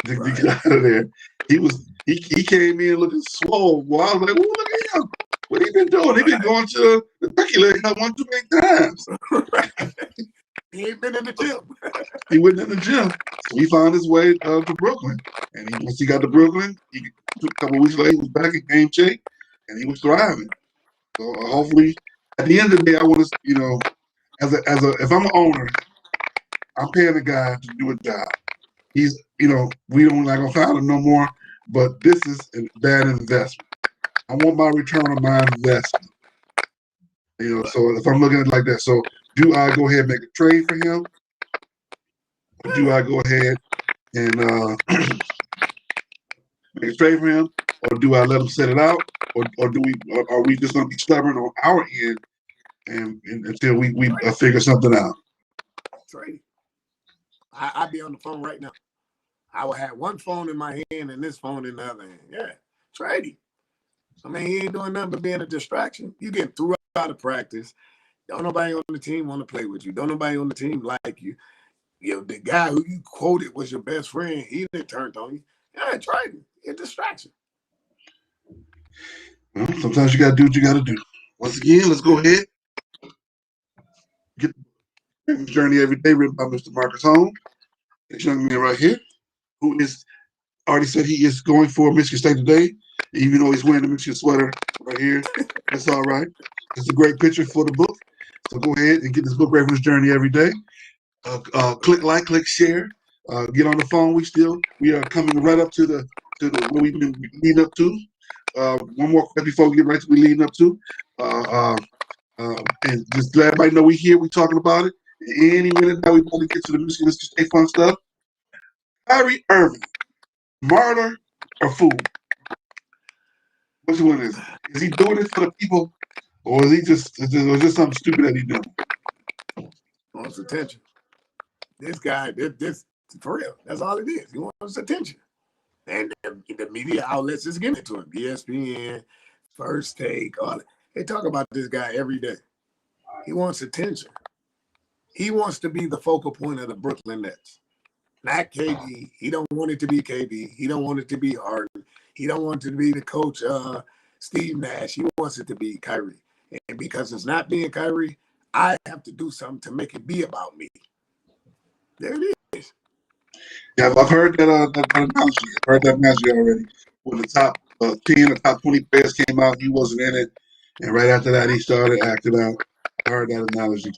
To get out of there, he came in looking swole. Well, I was like, "Ooh, look at him! What he been doing? He been going to the turkey leg not one too many times. He ain't been in the gym. He went in the gym. So he found his way to Brooklyn, and once he got to Brooklyn, a couple of weeks later, he was back in game shape, and he was thriving. So hopefully, at the end of the day, I want to, if I'm an owner, I'm paying the guy to do a job. He's, we don't not gonna file him no more, but this is a bad investment. I want my return on my investment. So if I'm looking at it like that, so do I go ahead and make a trade for him? Or do I go ahead and make a trade for him? Or do I let him set it out? Or are we just gonna be stubborn on our end and until we figure something out? Trade. I'd be on the phone right now. I would have one phone in my hand and this phone in the other hand. Yeah, trade him. I mean, he ain't doing nothing but being a distraction. You get through out of practice. Don't nobody on the team want to play with you. Don't nobody on the team like you. The guy who you quoted was your best friend. He didn't turn on you. Yeah, trade him. He's a distraction. Well, sometimes you got to do what you got to do. Once again, let's go ahead. Get the journey every day written by Mr. Marcus Holmes. This young man right here, who is already said he is going for Michigan State today, even though he's wearing the Michigan sweater right here. That's all right. It's a great picture for the book. So go ahead and get this book Reference Journey every day. Click like, click share. Get on the phone. We are coming right up to the what we've been leading up to. One more question before we get right to what we're leading up to. And just let everybody know we're here. We're talking about it. Any minute now, we want to get to the Michigan State fun stuff. Kyrie Irving, martyr or fool? Which one is it? Is he doing it for the people, or is he just something stupid that he doing? Wants attention. This guy, this for real. That's all it is. He wants attention, and the media outlets is giving it to him. ESPN, First Take, all that. They talk about this guy every day. He wants attention. He wants to be the focal point of the Brooklyn Nets. Not KD. He don't want it to be KD. He don't want it to be Harden. He don't want it to be the coach, Steve Nash. He wants it to be Kyrie. And because it's not being Kyrie, I have to do something to make it be about me. There it is. Yeah, I've heard that analogy. I've heard that analogy already. When the top 10 or top 20 players came out, he wasn't in it. And right after that, he started acting out. I heard that analogy.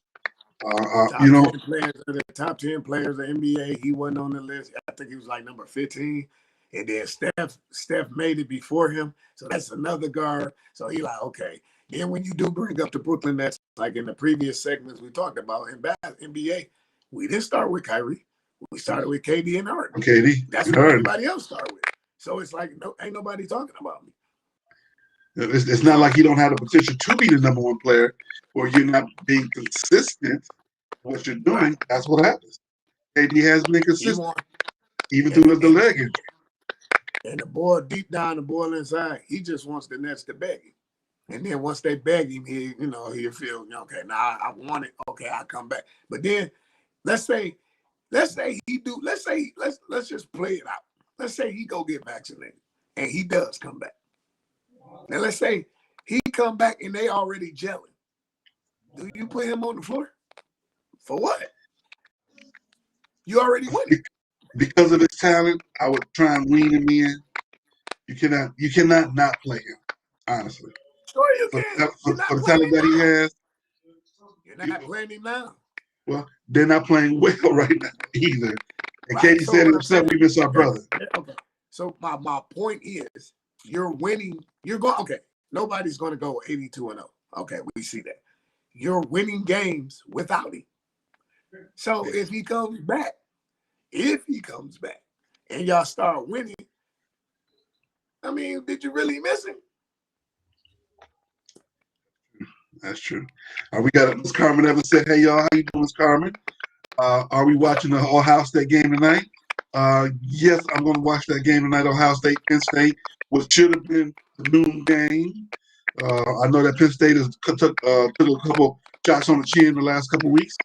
The top 10 players of the NBA, he wasn't on the list. I think he was like number 15. And then Steph made it before him. So that's another guard. So he like, okay. Then when you do bring up the Brooklyn Nets, like in the previous segments we talked about in NBA, we didn't start with Kyrie. We started with KD and Harden. KD. That's what everybody else started with. So it's like, no, ain't nobody talking about me. It's not like you don't have the potential to be the number one player, or you're not being consistent. what you're doing, that's what happens. KD has been consistent, even and, through the leg injury. And the boy, deep down, the boy inside, he just wants the Nets to beg him. And then once they beg him, he'll feel, okay, now I want it. Okay, I'll come back. But then let's say let's just play it out. Let's say he go get vaccinated and he does come back. Now let's say he come back and they already gelling. Do you put him on the floor? For what? You already winning. Because of his talent, I would try and wean him in. You cannot not play him, honestly. Sure you can. For the talent that he has. You're not playing him now. Well, they're not playing well right now either. And Katie said it himself, we miss our brother. Okay. So my point is, you're winning. You're going, okay, nobody's going to go 82-0. Okay, we see that. You're winning games without him. So if he comes back, and y'all start winning, I mean, did you really miss him? That's true. We got Miss Carmen Evans said, "Hey y'all, how you doing, Miss Carmen? Are we watching the Ohio State game tonight?" Yes, I'm going to watch that game tonight. Ohio State, Penn State, which should have been the noon game. I know that Penn State has took a couple shots on the chin the last couple weeks.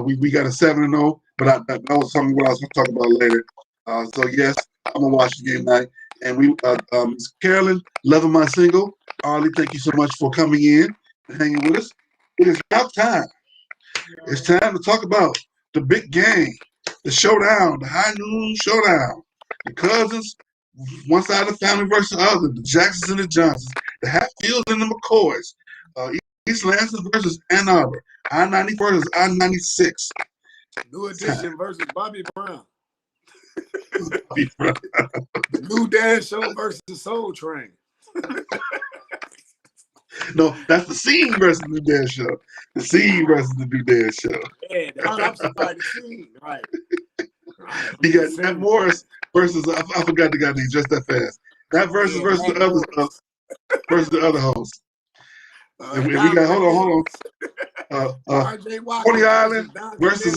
We got a 7-0, but that was something what I was going to talk about later. So yes, I'm gonna watch the game tonight. And we, Ms. Carolyn, loving my single. Arlie, thank you so much for coming in and hanging with us. It is now time. It's time to talk about the big game, the showdown, the high noon showdown. The cousins, one side of the family versus the other. The Jacksons and the Johnsons, the Hatfields and the McCoys. East Lansing versus Ann Arbor. I-90 versus I-96. New Edition versus Bobby Brown. The New Dance Show versus Soul Train. No, that's the Scene versus the New Dance Show. The Scene versus the New Dance Show. Yeah, I'm surprised the Scene. Right. You got Matt Morris versus I forgot the guy name just that fast. That versus the other host. And we got hold on. Coney Island versus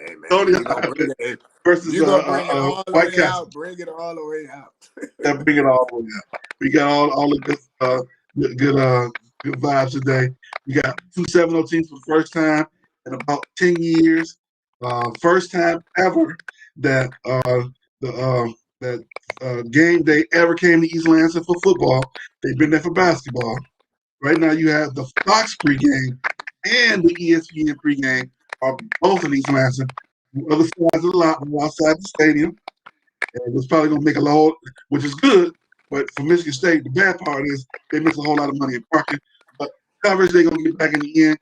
Hey, man, Tony Island versus White Castle. Bring it all the way out. Yeah, bring it all the way out. We got all the good vibes today. We got 2 7-0 teams for the first time in about 10 years. First time ever that game day ever came to East Lansing for football. They've been there for basketball. Right now you have the Fox pregame and the ESPN pregame are both in East Lansing. The other side of the lot, outside the stadium. And it's probably going to make a lot, which is good. But for Michigan State, the bad part is they miss a whole lot of money in parking. But coverage, they're going to get back in the end.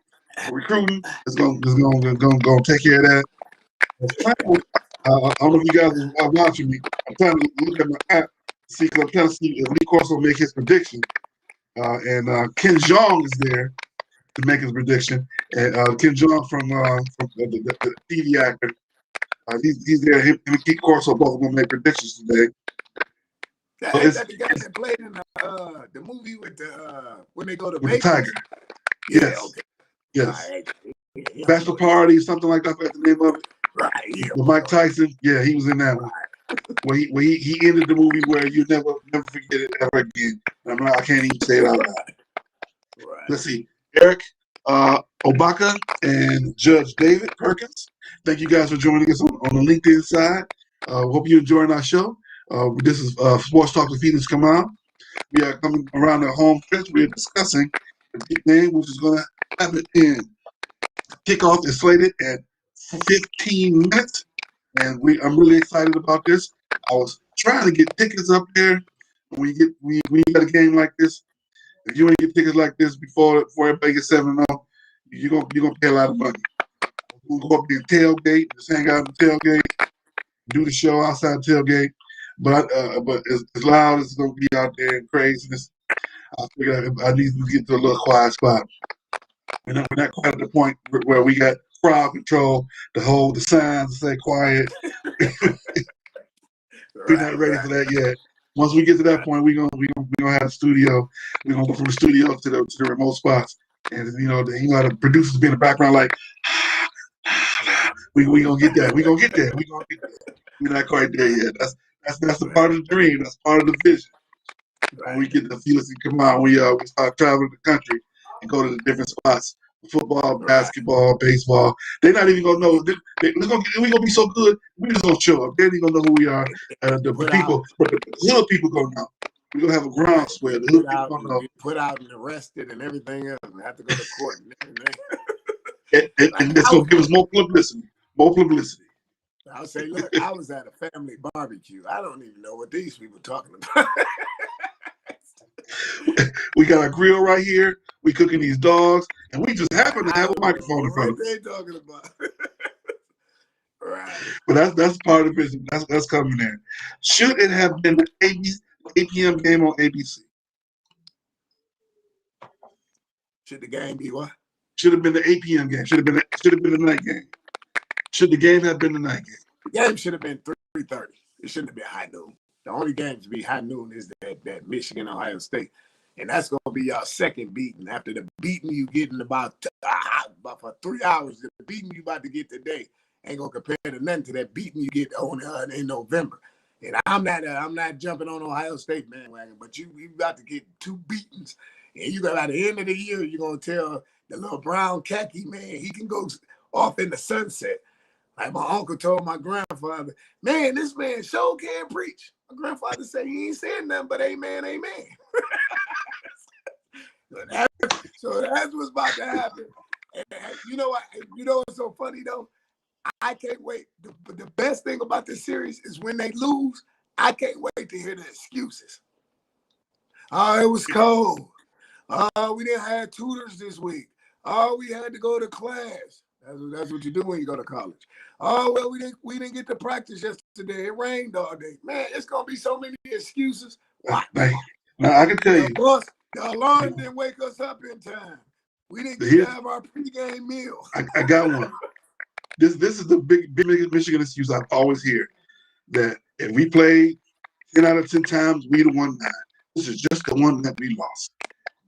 Recruiting is going to take care of that. I don't know if you guys are watching me. I'm trying to look at my app to see, because I'm trying to see if Lee Corso will make his prediction. And Ken Jeong is there to make his prediction. And Ken Jeong from the TV actor, he's there. Him and Lee Corso both going to make predictions today. Is that the guy that played in the movie with the when they go to with Vegas? the Tiger? Yeah, Yes. okay. Yes. Right. Bachelor Party, something like that. That's the name of it. Right. Yeah. With Mike Tyson. Yeah, he was in that one. Where he ended the movie where you never forget it ever again. I can't even say it out loud. Right. Let's see. Eric Obaka and Judge David Perkins. Thank you guys for joining us on the LinkedIn side. Hope you're enjoying our show. This is Sports Talk with Felix Kamau. We are coming around the home stretch. We are discussing the big game, which is going to happen in kickoff is slated at 15 minutes. And I'm really excited about this. I was trying to get tickets up there. When you got a game like this, if you want to get tickets like this before everybody gets 7-0, you're gonna pay a lot of money. We'll go up there and tailgate, just hang out in the tailgate, do the show outside the tailgate. But as loud as it's gonna be out there and craziness, I figured I need to get to a little quiet spot. We're not quite at the point where we got crowd control to hold the signs and say quiet. We're not ready for that yet. Once we get to that point, we're gonna have a studio. We're gonna go from the studio to the remote spots And you know how the producers be in the background like, we gonna get that. We gonna get that. We gonna get that. We're not quite there yet. That's a part of the dream. That's part of the vision. When we get the Felix and Kamau, we start traveling the country and go to the different spots. Football, basketball, baseball. They're not even gonna know. We're gonna be so good. We just gonna show up. They ain't even gonna know who we are. The people, but the hood people gonna know. We're gonna have a groundswell. The hood people gonna know. Put out and arrested and everything else, and have to go to court and everything. and it's gonna give us more publicity. More publicity. I'll say, look, I was at a family barbecue. I don't even know what these people talking about. We got a grill right here. We cooking these dogs, and we just happen to have a microphone in front of us. What they talking about? Right. But that's part of the business. That's coming in. Should it have been the 8 p.m. game on ABC? Should the game be what? Should have been the 8 p.m. game. Should have been the night game. Should the game have been the night game? The game should have been 3:30. It shouldn't have been high noon. The only game to be high noon is that Michigan Ohio State, and that's gonna be your second beating after the beating you get in about for 3 hours. The beating you about to get today ain't gonna compare to nothing to that beating you get in November. And I'm not jumping on Ohio State bandwagon, but you about to get 2 beatings, and you got by the end of the year you're gonna tell the little brown khaki man he can go off in the sunset. Like my uncle told my grandfather, man, this man sure can preach. My grandfather said he ain't saying nothing but amen, amen. So that's what's about to happen. And you know what? You know what's so funny though? I can't wait. The best thing about this series is when they lose, I can't wait to hear the excuses. Oh, it was cold. Oh, we didn't have tutors this week. Oh, we had to go to class. That's what you do when you go to college. Oh, well, we didn't get to practice yesterday. It rained all day. Man, it's gonna be so many excuses. Why? Now I can tell you, The alarm didn't wake us up in time. We didn't get to have our pregame meal. I got one. This is the big Michigan excuse I always hear, that if we played 10 out of 10 times, we'd have won 9. This is just the one that we lost.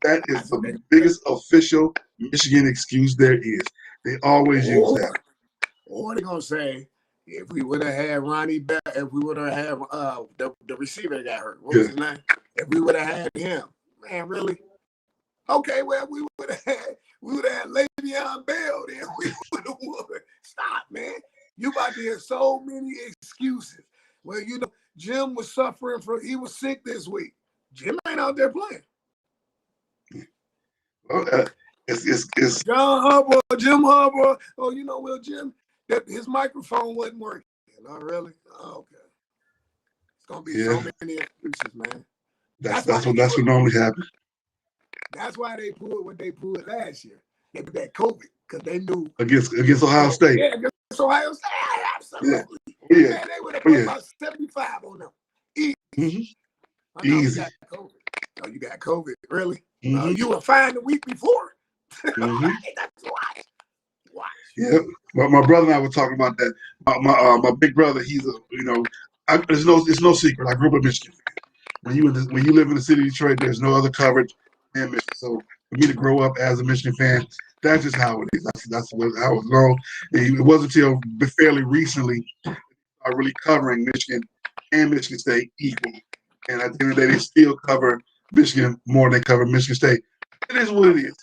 That is the biggest official Michigan excuse there is. They always use that. Or they're gonna say, if we would have had Ronnie Bell, if we would have had the receiver that got hurt, what was his name? If we would have had him, man, really? Okay, well, we would have had Le'Veon Bell, then we would have won. Stop, man. You about to hear so many excuses. Well, you know, Jim was suffering he was sick this week. Jim ain't out there playing. It's Jim Harbaugh. Oh, you know, Jim, that his microphone wasn't working. Not really. Oh, okay. It's gonna be so many excuses, man. That's what normally happens. That's why they pulled what they pulled last year. They put that COVID because they knew against Ohio State. Yeah, against Ohio State. Absolutely. Yeah. Man, they would have put about 75 on them. Easy. Mm-hmm. Easy. You got COVID, really? Mm-hmm. You were fine the week before. Mm-hmm. That's why. Yeah, my brother and I were talking about that. My big brother, he's it's no secret. I grew up in Michigan. When you live in the city of Detroit, there's no other coverage in Michigan. So for me to grow up as a Michigan fan, that's just how it is. That's how it's grown. It wasn't until fairly recently I really covering Michigan and Michigan State equally. And at the end of the day, they still cover Michigan more than they cover Michigan State. It is what it is.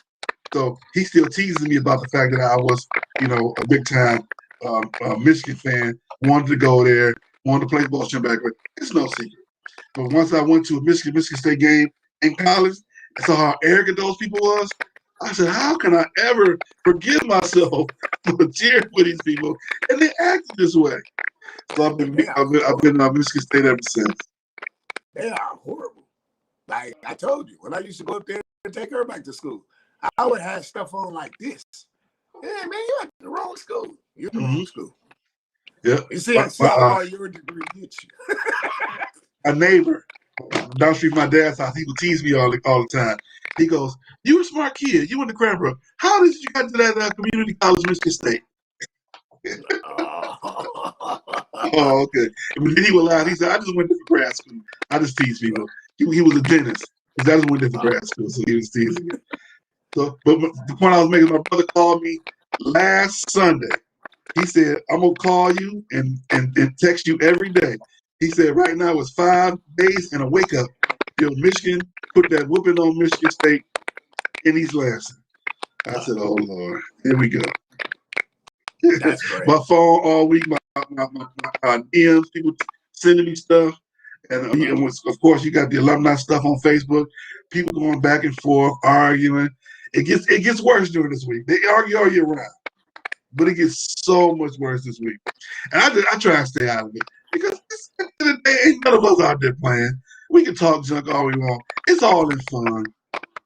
So he still teases me about the fact that I was, a big time Michigan fan, wanted to go there, wanted to play ball back. But it's no secret. But once I went to a Michigan State game in college, I saw how arrogant those people was. I said, how can I ever forgive myself for cheering for these people? And they acted this way. So I've been Michigan State ever since. They are horrible. Like I told you, when I used to go up there and take her back to school, I would have stuff on like this. Yeah, man, you at the wrong school. You're at the wrong school. Yeah. You see how your degree gets you. A neighbor down the street from my dad's house, he would tease me all the time. He goes, "You a smart kid. You went to Cranbrook. How did you get to that community college, Michigan State?" Oh, okay. And then he would lie. He said, "I just went to grad school. I just tease people." He was a dentist. I just went to grad school, so he was teasing me. So, but the point I was making, my brother called me last Sunday. He said, I'm going to call you and text you every day. He said, right now it's 5 days and a wake up till Michigan put that whooping on Michigan State in East Lansing. I said, oh, Lord, here we go. That's great. My phone all week, my DMs, people sending me stuff. And of course, you got the alumni stuff on Facebook. People going back and forth, arguing. It gets worse during this week. They argue all year round, but it gets so much worse this week. And I try to stay out of it because at the end of the day, ain't none of us out there playing. We can talk junk all we want. It's all in fun.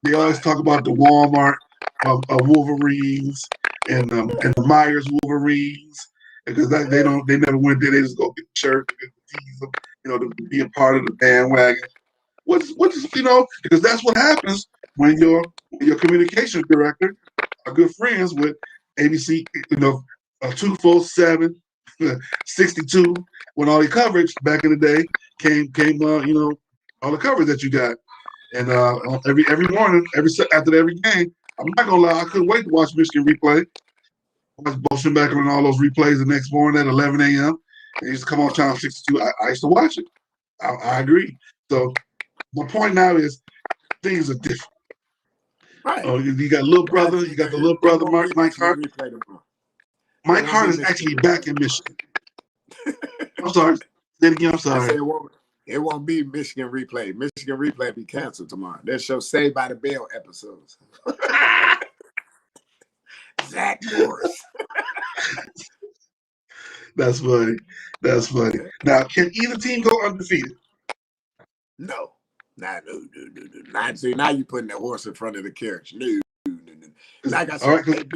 They always talk about the Walmart Wolverines and the Myers Wolverines because they never went there. They just go get the shirt, get the tease them, to be a part of the bandwagon. What is because that's what happens when your communications director are good friends with ABC, 247, 62, when all the coverage back in the day came all the coverage that you got. And every morning, after every game, I'm not gonna lie, I couldn't wait to watch Michigan replay. Watch Bo back on all those replays the next morning at 11 a.m. It used to come on Channel 62. I used to watch it. I agree. So my point now is things are different. Right. You got little brother. You got the little brother, Mike Hart. Mike Hart is actually back in Michigan. I'm sorry. Say it again. I'm sorry. I said it won't be Michigan replay. Michigan replay be canceled tomorrow. They'll show Saved by the Bell episodes. Zach Morris. That's funny. That's funny. Now, can either team go undefeated? No. No. See, now you're putting the horse in front of the carriage. No. Like I said,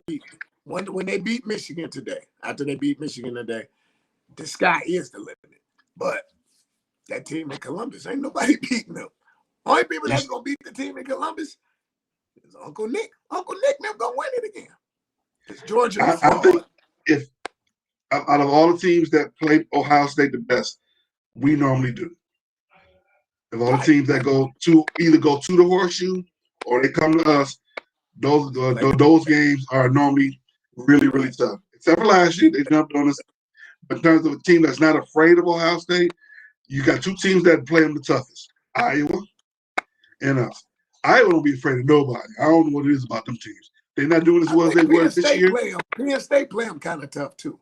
when they beat Michigan today, after they beat Michigan today, the sky is the limit. But that team in Columbus, ain't nobody beating them. Only people that's going to beat the team in Columbus is Uncle Nick. Uncle Nick never going to win it again. It's Georgia. I think if out of all the teams that played Ohio State the best, we normally do. Of all the teams that either go to the horseshoe or they come to us, those games are normally really, really tough. Except for last year, they jumped on us. But in terms of a team that's not afraid of Ohio State, you got two teams that play them the toughest, Iowa and us. Iowa don't be afraid of nobody. I don't know what it is about them teams. They're not doing as well as they were this year. Penn State play them kind of tough, too.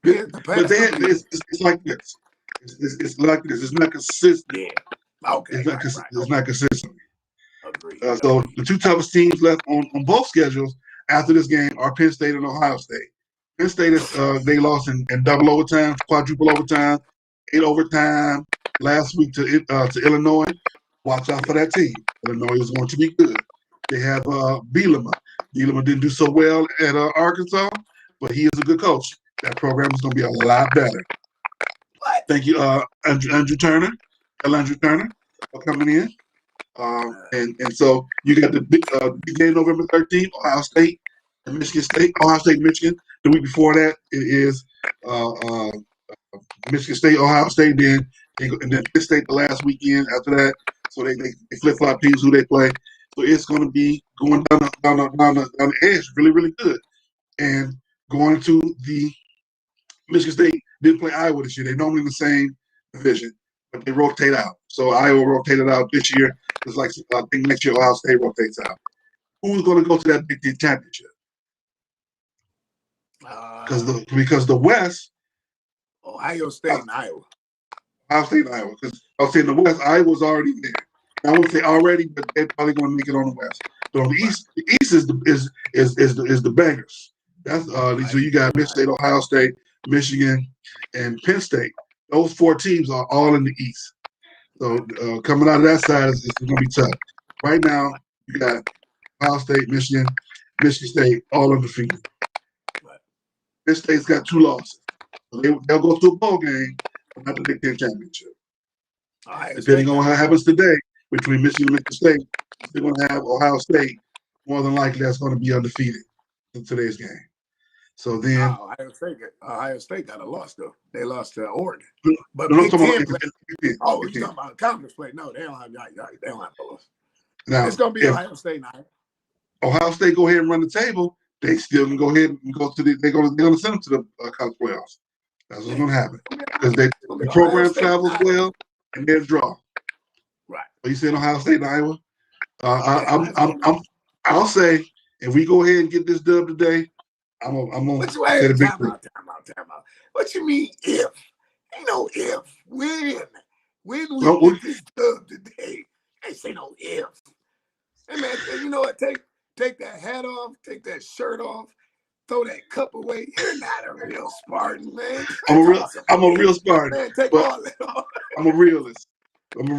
But it's like this. It's like this. It's not consistent. Yeah. Okay. It's not consistent. Agreed. So the two toughest teams left on both schedules after this game are Penn State and Ohio State. Penn State they lost in double overtime, quadruple overtime, 8 overtime last week to Illinois. Watch out for that team. Illinois is going to be good. They have Bielema. Bielema didn't do so well at Arkansas, but he is a good coach. That program is going to be a lot better. Thank you, Andrew Turner, for coming in. And so you got the big game November 13th, Ohio State and Michigan State. Ohio State, Michigan. The week before that, it is Michigan State, Ohio State. And then Penn State the last weekend after that. So they flip flop teams who they play. So it's going to be going down the edge, really, really good. And going to the Michigan State didn't play Iowa this year. They're normally in the same division, but they rotate out. So Iowa rotated out this year. It's like I think next year Ohio State rotates out. Who's going to go to that Big Ten championship? Because the West, Ohio State and Iowa. Ohio State and Iowa. Because I was saying the West, Iowa's already there. I wouldn't say already, but they're probably going to make it on the West. But on the East is the bangers. That's so you got Michigan State, Ohio State, Michigan, and Penn State. Those 4 teams are all in the East. So coming out of that side is going to be tough. Right now, you got Ohio State, Michigan State, all undefeated. Penn State's got 2 losses. So they'll go to a bowl game, but not the Big Ten championship. Depending on what happens today between Michigan and Michigan State, they're going to have Ohio State. More than likely, that's going to be undefeated in today's game. So then, Ohio State got a loss though. They lost to Oregon. But you're talking about conference play? No, they don't have a loss. Now, it's going to be Ohio State now. Ohio State go ahead and run the table, they still can go ahead and go to they're going to send them to the college playoffs. That's what's going to happen because the program travels well and they're a draw. Right. So you said Ohio State and Iowa. I'll say if we go ahead and get this dub today, I'm gonna say the big three. Time out. What you mean if? Ain't no if. When we get this dub today? Ain't say no if. Hey man, you know what? Take that hat off, take that shirt off, throw that cup away. You're not a real Spartan, man. I'm a real Spartan. Man, take all that off. I'm a realist. Which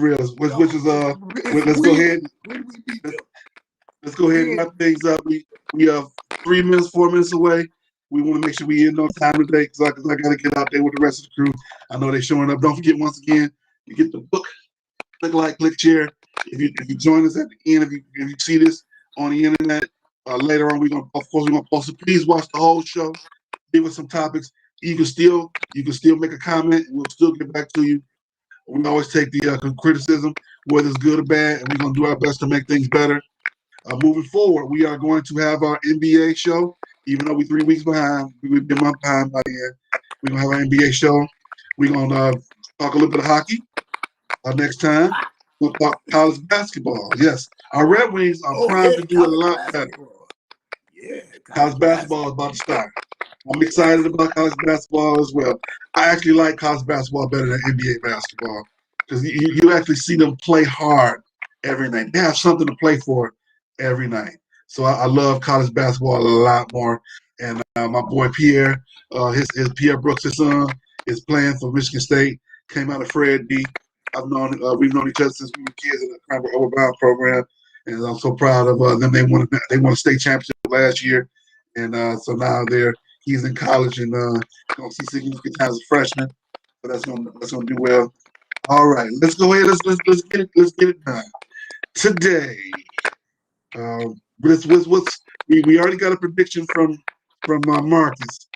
is let's go ahead. Let's go ahead and wrap things up. We are 4 minutes away. We want to make sure we end on time today because I got to get out there with the rest of the crew. I know they're showing up. Don't forget, once again, you get the book. Click like, click share. If you join us at the end, if you see this on the internet later on, we're gonna post it. Please watch the whole show. Give us some topics. You can still make a comment. We'll still get back to you. We always take the criticism, whether it's good or bad, and we're gonna do our best to make things better. Moving forward, we are going to have our NBA show. Even though we're 3 weeks behind, we've been month behind by the end. We're gonna have our NBA show. We're gonna talk a little bit of hockey next time. We'll talk college basketball. Yes, our Red Wings are primed to do a lot better. Yeah, college basketball is about to start. I'm excited about college basketball as well. I actually like college basketball better than NBA basketball because you actually see them play hard every night. They have something to play for every night. So I love college basketball a lot more. And my boy Pierre, his Pierre Brooks, his son, is playing for Michigan State. Came out of Fred D. We've known each other since we were kids in the Cranbrook Overbound program, and I'm so proud of them. They won a state championship last year, and so now he's in college and gonna see significant time as a freshman. So that's gonna do well. All right, let's go ahead. Let's get it done today. We already got a prediction from Marcus.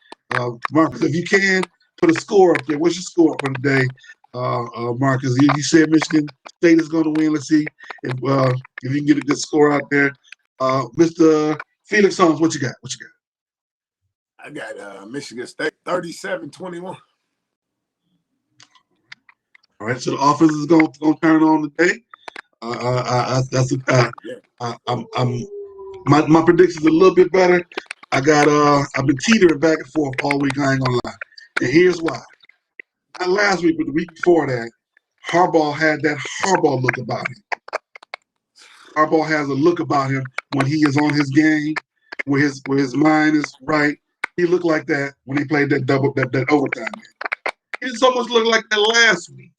Marcus, if you can put a score up there, what's your score for today? Marcus, you said Michigan State is going to win. Let's see if you can get a good score out there. Mr. Felix Holmes, what you got? I got Michigan State 37-21. All right, so the offense is going to turn on today. My prediction's a little bit better. I've been teetering back and forth all week. I ain't gonna lie, and here's why. Not last week, but the week before that, Harbaugh had that Harbaugh look about him. Harbaugh has a look about him when he is on his game, where his mind is right. He looked like that when he played that overtime game. He just almost looked like that last week.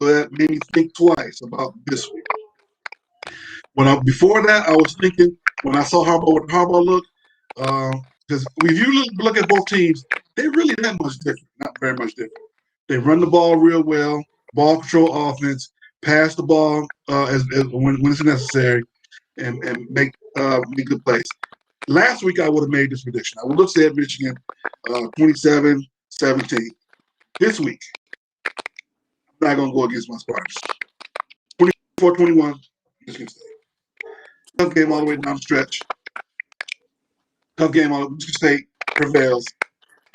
So that made me think twice about this week. Before that, I was thinking when I saw Harbaugh with the Harbaugh look, because if you look at both teams, they're really that much different. Not very much different. They run the ball real well, ball control offense, pass the ball when it's necessary, and make good plays. Last week, I would have made this prediction. I would have said Michigan 27-17. This week, I'm not going to go against my Spartans. 24-21, Michigan State. Tough game all the way down the stretch. Tough game all Michigan State prevails.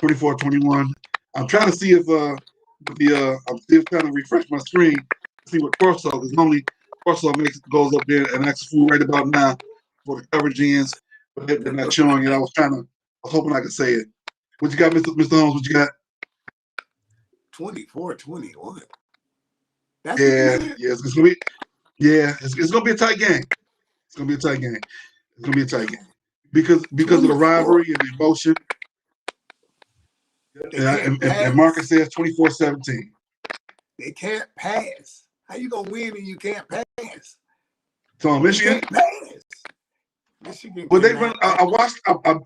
24-21. I'm trying to see if I'm still trying to refresh my screen to see what Corso, because normally Corso goes up there and acts a fool right about now for the coverage ends, but they're not showing it. I was hoping I could say it. What you got, Mr. Holmes? What you got? 24-21. It's gonna be. Yeah, it's gonna be a tight game. It's gonna be a tight game. Because of the rivalry and the emotion. And Marcus says 24-17. They can't pass. How you gonna win and you can't pass? So Michigan. Michigan. Well, they run. I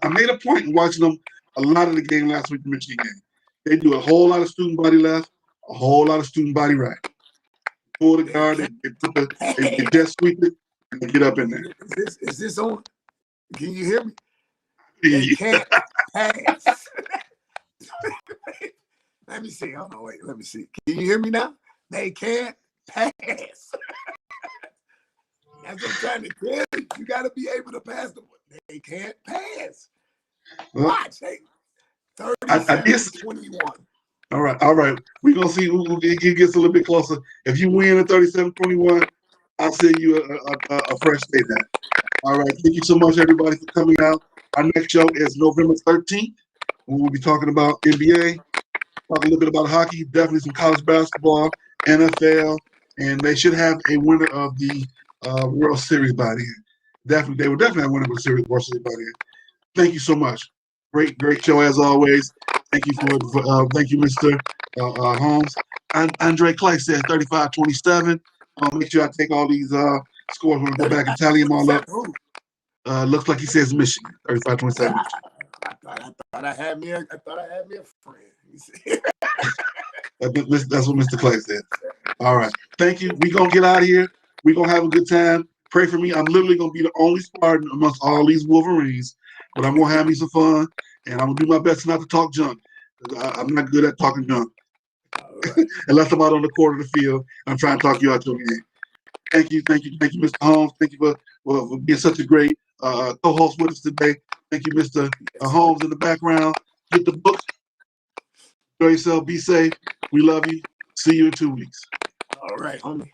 made a point in watching them a lot of the game last week. The Michigan game. They do a whole lot of student body left, a whole lot of student body right. Pull the guard, they just sweep it, and they get up in there. Is this on? Can you hear me? They can't pass. Let me see. Hold on, wait. Let me see. Can you hear me now? They can't pass. That's what I'm trying to tell you. You got to be able to pass the ball. They can't pass. Well, Watch, hey, I 37 did. to 21. All right. We're going to see who gets a little bit closer. If you win at 37-21, I'll send you a fresh stay that. All right. Thank you so much, everybody, for coming out. Our next show is November 13th. We'll be talking about NBA, talk a little bit about hockey, definitely some college basketball, NFL, and they should have a winner of the World Series by then. They will definitely have a winner of the World Series by then. Thank you so much. Great show as always. Thank you thank you, Mr. Holmes. Andre Clay says 35-27. Make sure I take all these scores when I go back and tally them all up. Looks like he says Michigan, 35-27. I thought I had me a friend. That's what Mr. Clay said. All right. Thank you. We're going to get out of here. We're going to have a good time. Pray for me. I'm literally going to be the only Spartan amongst all these Wolverines, but I'm going to have me some fun, and I'm going to do my best not to talk junk. I'm not good at talking junk. Right. Unless I'm out on the court of the field, I'm trying to talk you out your game. Thank you, Mr. Holmes. Thank you for being such a great co-host with us today. Thank you, Mr. Holmes in the background. Get the book. Enjoy yourself. Be safe. We love you. See you in 2 weeks. All right, homie.